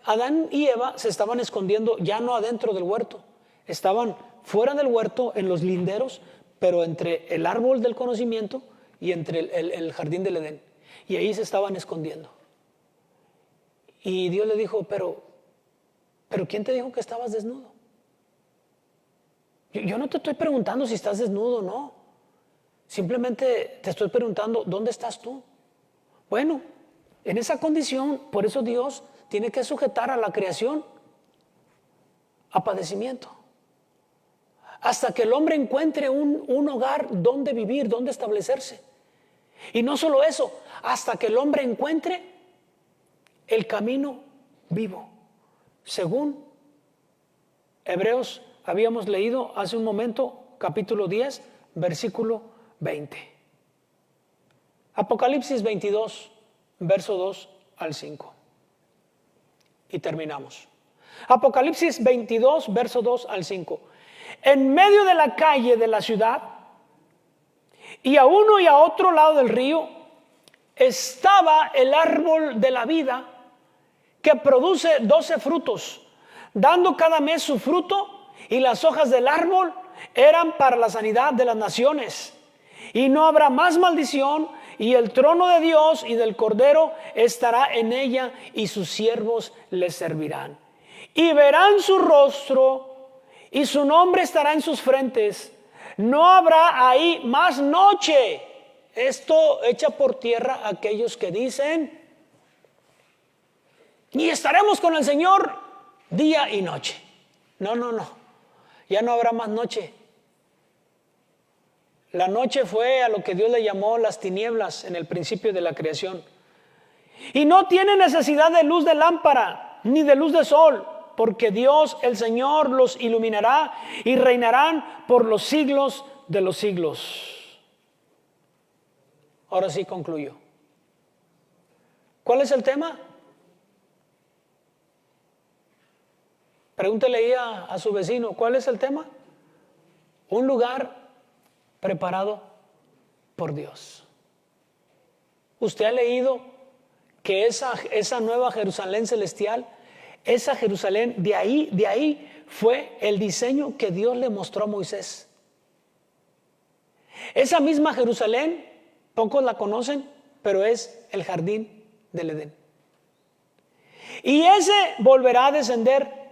Adán y Eva se estaban escondiendo ya no adentro del huerto, estaban fuera del huerto en los linderos, pero entre el árbol del conocimiento y entre el jardín del Edén. Y ahí se estaban escondiendo. Y Dios le dijo, pero ¿quién te dijo que estabas desnudo? Yo no te estoy preguntando si estás desnudo o no. Simplemente te estoy preguntando, ¿dónde estás tú? Bueno, en esa condición, por eso Dios tiene que sujetar a la creación a padecimiento. Hasta que el hombre encuentre un hogar donde vivir, donde establecerse. Y no solo eso, hasta que el hombre encuentre el camino vivo. Según Hebreos habíamos leído hace un momento, capítulo 10, versículo 20. Apocalipsis 22, verso 2 al 5. Y terminamos. Apocalipsis 22, verso 2 al 5. En medio de la calle de la ciudad, y a uno y a otro lado del río, estaba el árbol de la vida, que produce 12 frutos, dando cada mes su fruto, y las hojas del árbol eran para la sanidad de las naciones. Y no habrá más maldición, y el trono de Dios y del Cordero estará en ella, y sus siervos les servirán. Y verán su rostro, y su nombre estará en sus frentes. No habrá ahí más noche. Esto echa por tierra a aquellos que dicen, y estaremos con el Señor día y noche. No. Ya no habrá más noche. La noche fue a lo que Dios le llamó las tinieblas en el principio de la creación. Y no tiene necesidad de luz de lámpara, ni de luz de sol, porque Dios, el Señor, los iluminará y reinarán por los siglos de los siglos. Ahora sí concluyo. ¿Cuál es el tema? Pregúntele ahí a su vecino, ¿cuál es el tema? Un lugar preparado por Dios. ¿Usted ha leído que esa nueva Jerusalén celestial, esa Jerusalén, de ahí fue el diseño que Dios le mostró a Moisés? Esa misma Jerusalén, pocos la conocen, pero es el jardín del Edén. Y ese volverá a descender.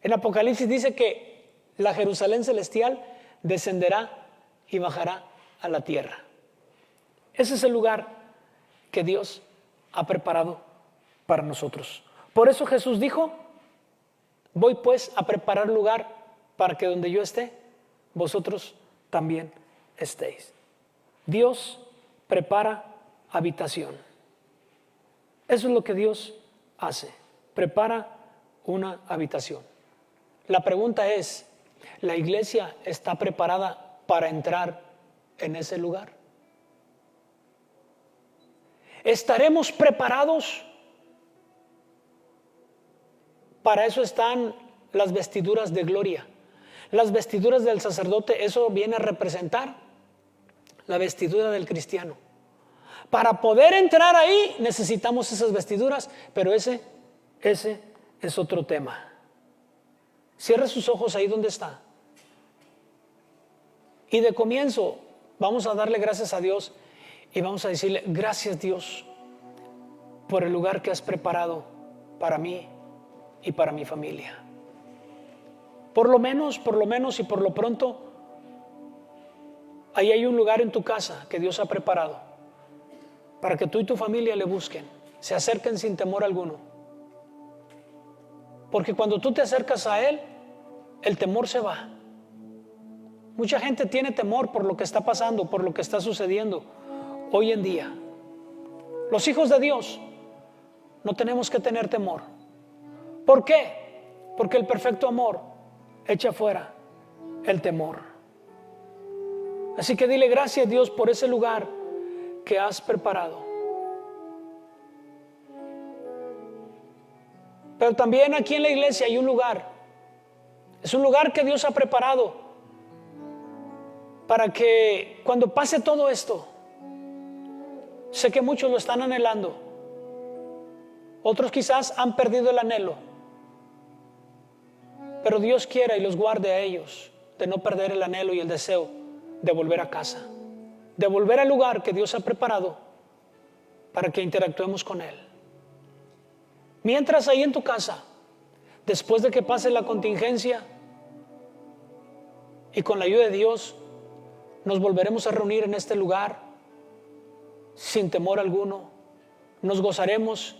En Apocalipsis dice que la Jerusalén celestial descenderá y bajará a la tierra. Ese es el lugar que Dios ha preparado para nosotros. Por eso Jesús dijo, voy pues a preparar lugar para que donde yo esté, vosotros también estéis. Dios prepara habitación. Eso es lo que Dios hace, prepara una habitación. La pregunta es, ¿la iglesia está preparada para entrar en ese lugar? ¿Estaremos preparados? Para eso están las vestiduras de gloria. Las vestiduras del sacerdote, eso viene a representar la vestidura del cristiano. Para poder entrar ahí necesitamos esas vestiduras, pero ese es otro tema. Cierre sus ojos ahí donde está. Y de comienzo vamos a darle gracias a Dios Y vamos a decirle: gracias, Dios, por el lugar que has preparado para mí y para mi familia. Por lo menos y por lo pronto, ahí hay un lugar en tu casa que Dios ha preparado para que tú y tu familia le busquen, se acerquen sin temor alguno. Porque cuando tú te acercas a Él, el temor se va. Mucha gente tiene temor por lo que está pasando, por lo que está sucediendo hoy en día. Los hijos de Dios no tenemos que tener temor. ¿Por qué? Porque el perfecto amor echa fuera el temor. Así que dile: gracias, Dios, por ese lugar que has preparado. Pero también aquí en la iglesia hay un lugar. Es un lugar que Dios ha preparado para que cuando pase todo esto, sé que muchos lo están anhelando. Otros quizás han perdido el anhelo. Pero Dios quiera y los guarde a ellos de no perder el anhelo y el deseo de volver a casa, de volver al lugar que Dios ha preparado para que interactuemos con Él. Mientras ahí en tu casa, después de que pase la contingencia y con la ayuda de Dios, nos volveremos a reunir en este lugar sin temor alguno. Nos gozaremos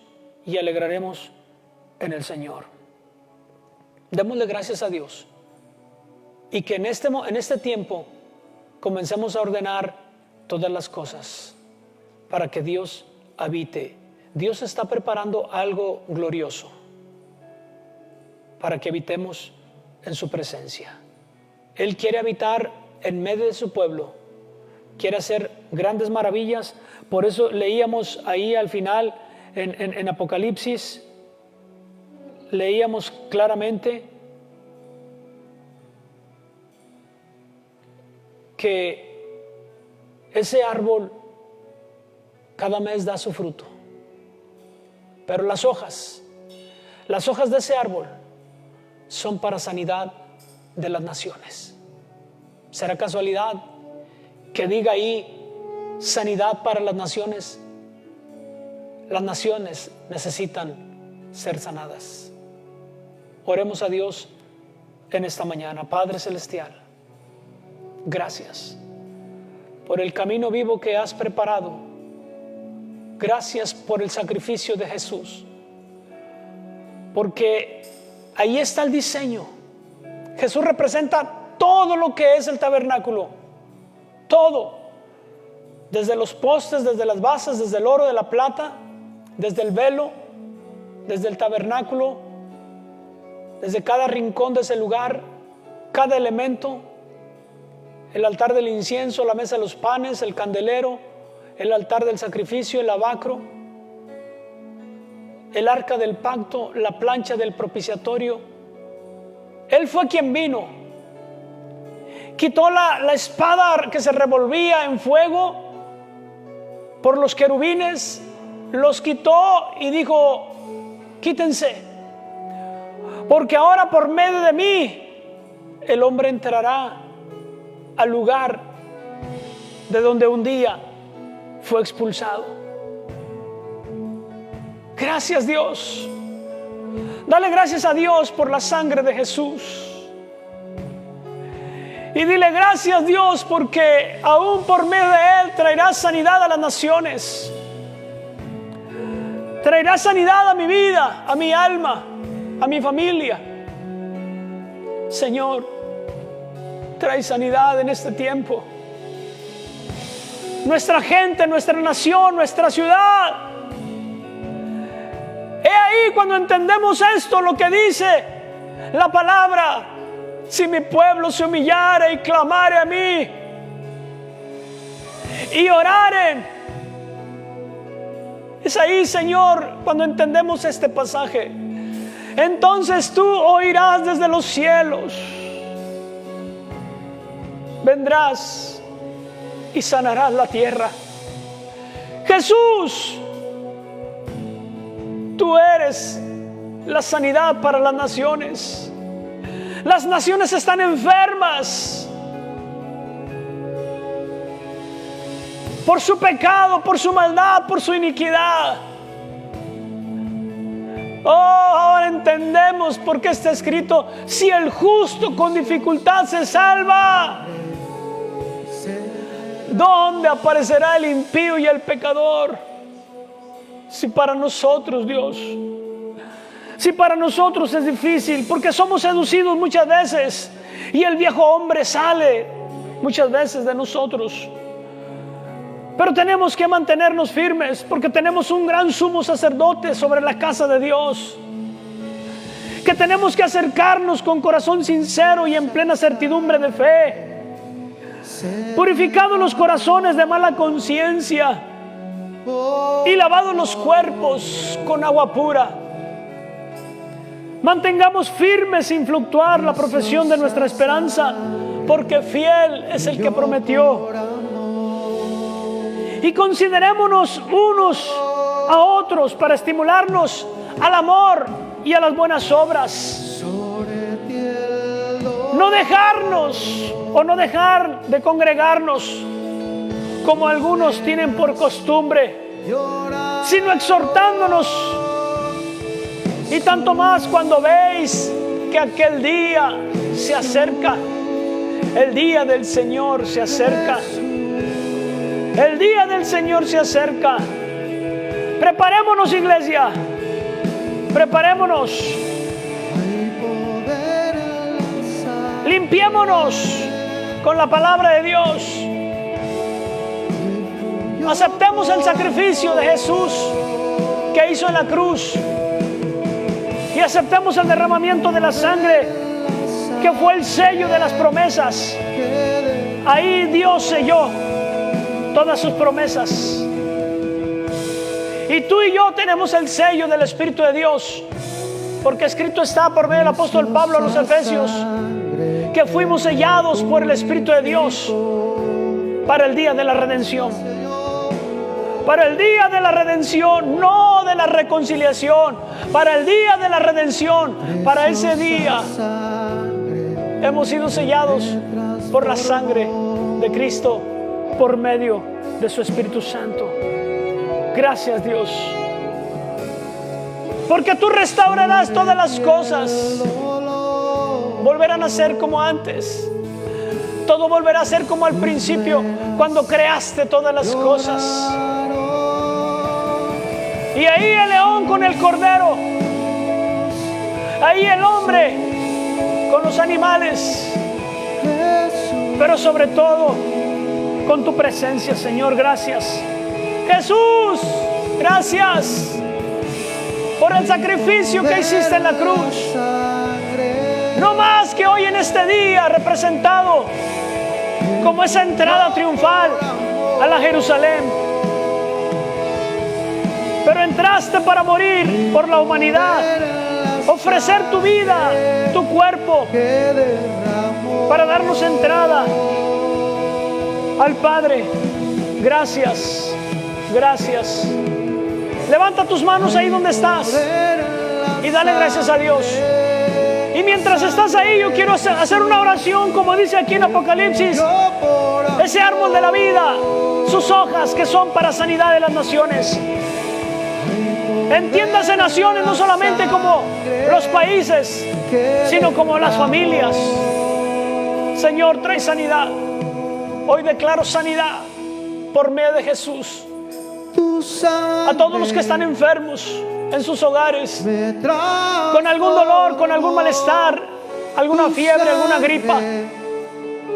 y alegraremos en el Señor. Démosle gracias a Dios y que en este tiempo comencemos a ordenar todas las cosas para que Dios habite. Dios está preparando algo glorioso para que habitemos en su presencia. Él quiere habitar en medio de su pueblo, quiere hacer grandes maravillas. Por eso leíamos ahí al final en Apocalipsis, leíamos claramente que ese árbol cada mes da su fruto, pero las hojas de ese árbol son para sanidad de las naciones. ¿Será casualidad que diga ahí sanidad para las naciones? Las naciones necesitan ser sanadas. Oremos a Dios en esta mañana. Padre celestial, gracias por el camino vivo que has preparado. Gracias por el sacrificio de Jesús, porque ahí está el diseño. Jesús representa todo lo que es el tabernáculo, todo, desde los postes, desde las bases, desde el oro, de la plata, desde el velo, desde el tabernáculo, desde cada rincón de ese lugar, cada elemento, el altar del incienso, la mesa de los panes, el candelero, el altar del sacrificio, el lavacro, el arca del pacto, la plancha del propiciatorio. Él fue quien vino, quitó la espada que se revolvía en fuego por los querubines, los quitó y dijo: quítense, porque ahora por medio de mí el hombre entrará al lugar de donde un día fue expulsado. Gracias, Dios. Dale gracias a Dios por la sangre de Jesús. Y dile: gracias, Dios, porque aún por medio de Él traerá sanidad a las naciones. Traerá sanidad a mi vida, a mi alma, a mi familia. Señor, trae sanidad en este tiempo. Nuestra gente, nuestra nación, nuestra ciudad. He ahí cuando entendemos esto, lo que dice la palabra: si mi pueblo se humillare y clamare a mí y oraren. Es ahí, Señor, cuando entendemos este pasaje. Entonces tú oirás desde los cielos, vendrás y sanarás la tierra. Jesús, tú eres la sanidad para las naciones. Las naciones están enfermas. por su pecado, por su maldad, por su iniquidad. Oh, ahora entendemos por qué está escrito: si el justo con dificultad se salva, ¿dónde aparecerá el impío y el pecador? Si para nosotros, Dios, si para nosotros es difícil, porque somos seducidos muchas veces y el viejo hombre sale muchas veces de nosotros. Pero tenemos que mantenernos firmes, porque tenemos un gran sumo sacerdote sobre la casa de Dios, que tenemos que acercarnos con corazón sincero y en plena certidumbre de fe, purificados los corazones de mala conciencia y lavados los cuerpos con agua pura. Mantengamos firme sin fluctuar la profesión de nuestra esperanza, porque fiel es el que prometió. Y considerémonos unos a otros para estimularnos al amor y a las buenas obras. No dejarnos o no dejar de congregarnos como algunos tienen por costumbre, sino exhortándonos, y tanto más cuando veis que aquel día se acerca. El día del Señor se acerca. El día del Señor se acerca. Preparémonos, iglesia. Preparémonos. Limpiémonos con la palabra de Dios. Aceptemos el sacrificio de Jesús que hizo en la cruz. Y aceptemos el derramamiento de la sangre que fue el sello de las promesas. Ahí Dios selló todas sus promesas. Y tú y yo tenemos el sello del Espíritu de Dios, porque escrito está por medio del apóstol Pablo a los Efesios que fuimos sellados por el Espíritu de Dios para el día de la redención. Para el día de la redención, no de la reconciliación. Para el día de la redención, para ese día hemos sido sellados por la sangre de Cristo, por medio de su Espíritu Santo. Gracias, Dios, porque tú restaurarás todas las cosas. Volverán a ser como antes. Todo volverá a ser como al principio, cuando creaste todas las cosas. Y ahí el león con el cordero, ahí el hombre con los animales, pero sobre todo con tu presencia, Señor. Gracias, Jesús. Gracias por el sacrificio que hiciste en la cruz. No más que hoy en este día representado como esa entrada triunfal a la Jerusalén, pero entraste para morir por la humanidad, ofrecer tu vida, tu cuerpo, para darnos entrada al Padre. Gracias, gracias. Levanta tus manos ahí donde estás y dale gracias a Dios. Y mientras estás ahí, yo quiero hacer una oración, como dice aquí en Apocalipsis: ese árbol de la vida, sus hojas que son para sanidad de las naciones. Entiéndase naciones no solamente como los países, sino como las familias. Señor, trae sanidad. Hoy declaro sanidad por medio de Jesús a todos los que están enfermos en sus hogares, con algún dolor, con algún malestar, alguna fiebre, alguna gripa.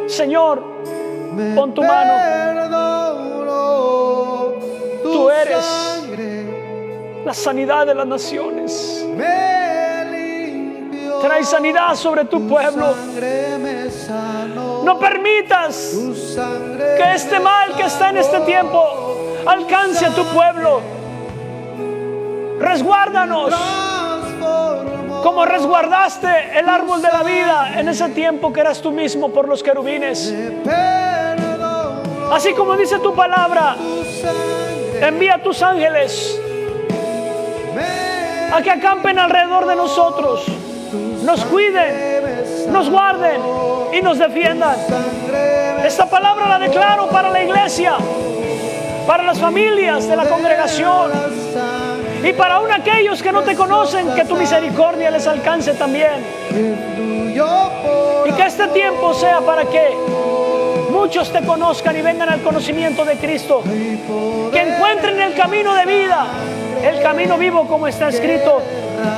Señor, pon tu mano. Tú eres la sanidad de las naciones. Trae sanidad sobre tu pueblo. No permitas que este mal que está en este tiempo alcance a tu pueblo. Resguárdanos como resguardaste el árbol de la vida en ese tiempo que eras tú mismo por los querubines. Así como dice tu palabra, envía a tus ángeles a que acampen alrededor de nosotros, nos cuiden, nos guarden y nos defiendan. Esta palabra la declaro para la iglesia, para las familias de la congregación y para aún aquellos que no te conocen, que tu misericordia les alcance también. Y que este tiempo sea para que muchos te conozcan y vengan al conocimiento de Cristo, que encuentren el camino de vida, el camino vivo, como está escrito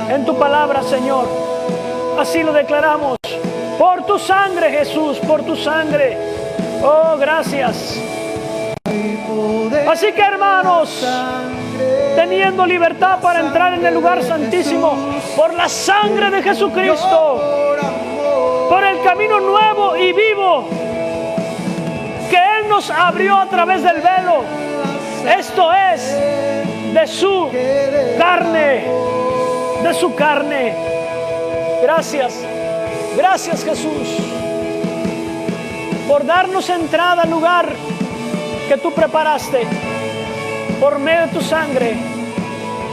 en tu palabra, Señor. Así lo declaramos. Por tu sangre, Jesús, por tu sangre. Oh, gracias. Así que, hermanos, teniendo libertad para entrar en el lugar santísimo por la sangre de Jesucristo, por el camino nuevo y vivo que Él nos abrió a través del velo, esto es de su carne, de su carne. Gracias, gracias, Jesús, por darnos entrada al lugar que tú preparaste por medio de tu sangre,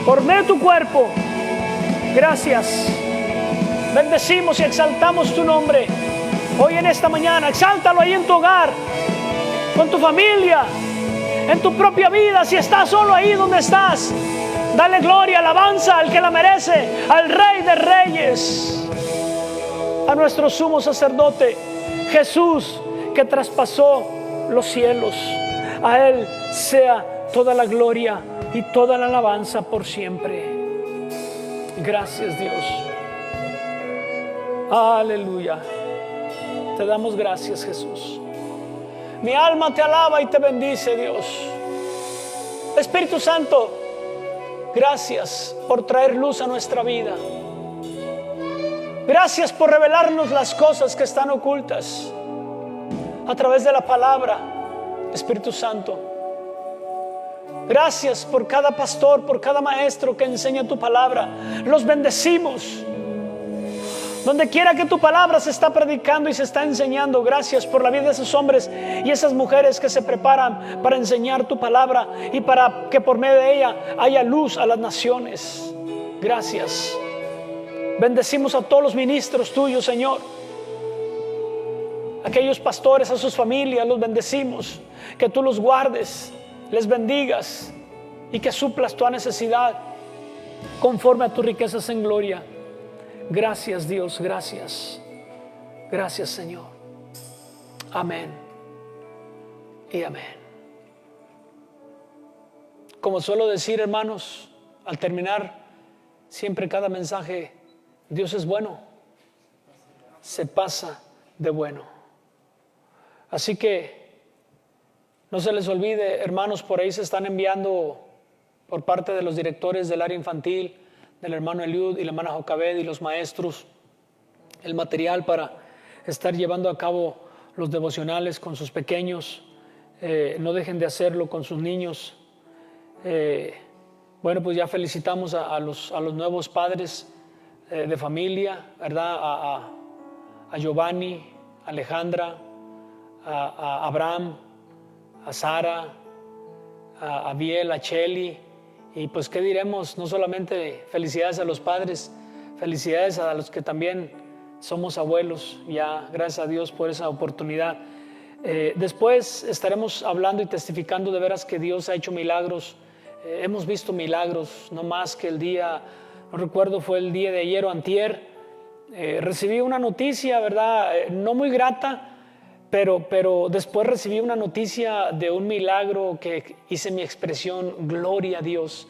por medio de tu cuerpo. Gracias. Bendecimos y exaltamos tu nombre hoy en esta mañana. Exáltalo ahí en tu hogar, con tu familia, en tu propia vida. Si estás solo ahí donde estás, dale gloria, alabanza al que la merece, al Rey de Reyes, a nuestro sumo sacerdote Jesús, que traspasó los cielos. A Él sea toda la gloria y toda la alabanza por siempre. Gracias, Dios. Aleluya. Te damos gracias, Jesús. Mi alma te alaba y te bendice, Dios. Espíritu Santo, gracias por traer luz a nuestra vida. Gracias por revelarnos las cosas que están ocultas a través de la palabra, Espíritu Santo. Gracias por cada pastor, por cada maestro que enseña tu palabra. Los bendecimos. Donde quiera que tu palabra se está predicando y se está enseñando, gracias por la vida de esos hombres y esas mujeres que se preparan para enseñar tu palabra y para que por medio de ella haya luz a las naciones. Gracias. Bendecimos a todos los ministros tuyos, Señor. Aquellos pastores, a sus familias, los bendecimos. Que tú los guardes, les bendigas y que suplas toda necesidad conforme a tus riquezas en gloria. Gracias, Dios, gracias. Gracias, Señor. Amén y amén. Como suelo decir, hermanos, al terminar siempre cada mensaje, Dios es bueno, se pasa de bueno. Así que no se les olvide, hermanos, por ahí se están enviando por parte de los directores del área infantil, del hermano Eliud y la hermana Jocabed y los maestros, el material para estar llevando a cabo los devocionales con sus pequeños. No dejen de hacerlo con sus niños. Bueno, pues ya felicitamos a los nuevos padres de familia, ¿verdad? A Giovanni, a Alejandra, a Abraham, a Sara, a Biel, a Cheli. Y pues qué diremos, no solamente felicidades a los padres, felicidades a los que también somos abuelos, ya gracias a Dios por esa oportunidad. Después estaremos hablando y testificando de veras que Dios ha hecho milagros. Hemos visto milagros, no más que el día, no recuerdo, fue el día de ayer o antier. Recibí una noticia, ¿verdad? No muy grata, pero después recibí una noticia de un milagro que hice mi expresión, gloria a Dios,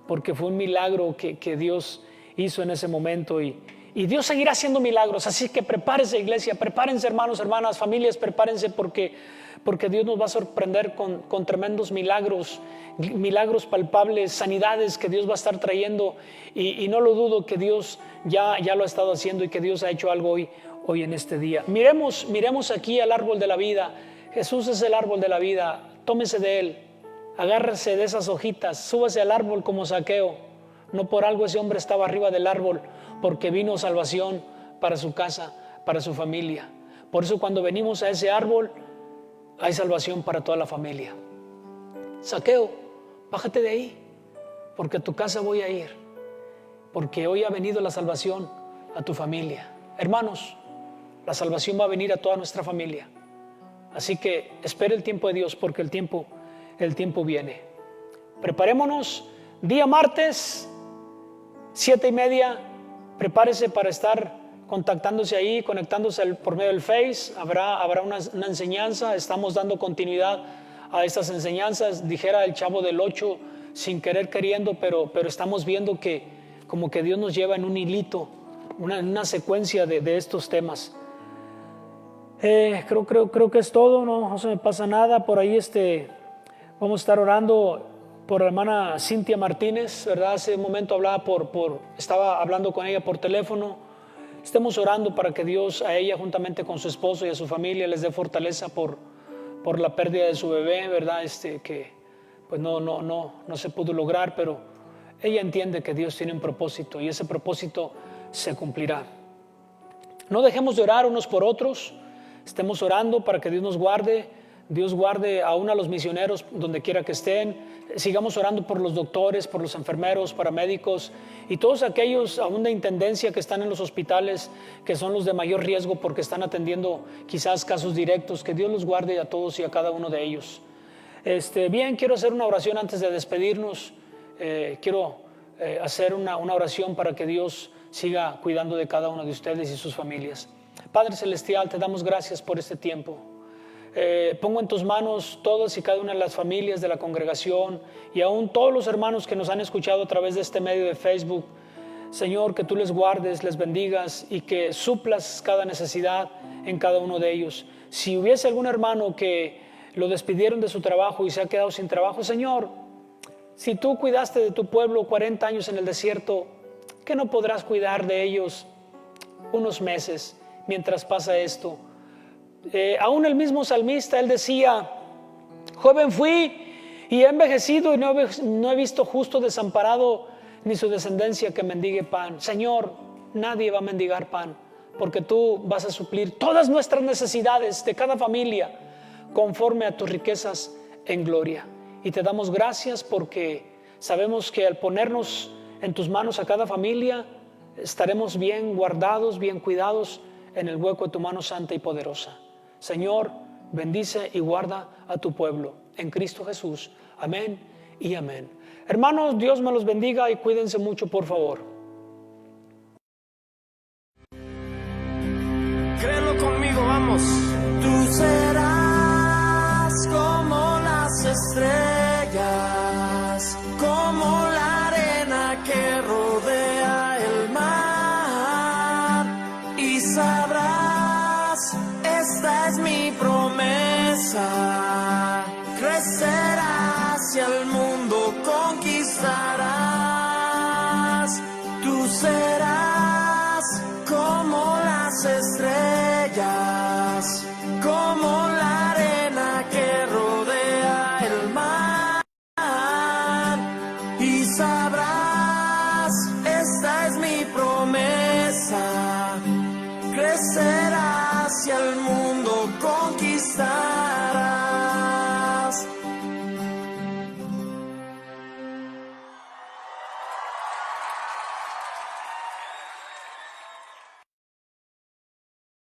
porque fue un milagro que Dios hizo en ese momento y Dios seguirá haciendo milagros. Así que prepárense, iglesia, prepárense, hermanos, hermanas, familias, prepárense porque Dios nos va a sorprender con tremendos milagros palpables, sanidades que Dios va a estar trayendo y no lo dudo que Dios ya lo ha estado haciendo y que Dios ha hecho algo hoy en este día. Miremos aquí al árbol de la vida. Jesús es el árbol de la vida. Tómese de él, agárrese de esas hojitas, súbase al árbol como Zaqueo. No por algo ese hombre estaba arriba del árbol, porque vino salvación para su casa, para su familia. Por eso cuando venimos a ese árbol hay salvación para toda la familia. Zaqueo, bájate de ahí, porque a tu casa voy a ir, porque hoy ha venido la salvación a tu familia. Hermanos, la salvación va a venir a toda nuestra familia. Así que espere el tiempo de Dios, porque el tiempo el tiempo viene. Preparémonos, día martes, 7:30, prepárese para estar contactándose ahí, conectándose por medio del Face. Habrá una enseñanza, estamos dando continuidad a estas enseñanzas. Dijera el Chavo del 8, sin querer queriendo, pero estamos viendo que como que Dios nos lleva en un hilito, una secuencia de estos temas. Creo que es todo, no se me pasa nada. Por ahí vamos a estar orando por la hermana Cintia Martínez, ¿verdad? Hace un momento estaba hablando con ella por teléfono. Estemos orando para que Dios a ella, juntamente con su esposo y a su familia, les dé fortaleza por la pérdida de su bebé, ¿verdad? Que pues no se pudo lograr, pero ella entiende que Dios tiene un propósito y ese propósito se cumplirá. No dejemos de orar unos por otros. Estemos orando para que Dios nos guarde. Dios guarde aún a los misioneros donde quiera que estén. Sigamos orando por los doctores, por los enfermeros, paramédicos y todos aquellos aún de intendencia que están en los hospitales, que son los de mayor riesgo porque están atendiendo quizás casos directos. Que Dios los guarde a todos y a cada uno de ellos. Bien, quiero hacer una oración antes de despedirnos. Quiero hacer una oración para que Dios siga cuidando de cada uno de ustedes y sus familias. Padre Celestial, te damos gracias por este tiempo. Pongo en tus manos todas y cada una de las familias de la congregación y aún todos los hermanos que nos han escuchado a través de este medio de Facebook. Señor, que tú les guardes, les bendigas y que suplas cada necesidad en cada uno de ellos. Si hubiese algún hermano que lo despidieron de su trabajo y se ha quedado sin trabajo, Señor, si tú cuidaste de tu pueblo 40 años en el desierto, ¿qué no podrás cuidar de ellos unos meses mientras pasa esto? Aún el mismo salmista, él decía: joven fui y he envejecido y no he visto justo desamparado ni su descendencia que mendigue pan. Señor, nadie va a mendigar pan, porque tú vas a suplir todas nuestras necesidades de cada familia conforme a tus riquezas en gloria. Y te damos gracias porque sabemos que al ponernos en tus manos a cada familia, estaremos bien guardados, bien cuidados en el hueco de tu mano santa y poderosa. Señor, bendice y guarda a tu pueblo en Cristo Jesús. Amén y amén. Hermanos, Dios me los bendiga y cuídense mucho, por favor.
Créelo conmigo, vamos. Tú serás como las estrellas, como la arena que rodea el mar, y sabrás, esta es mi promesa, crecerás y al mundo conquistarás. Tú serás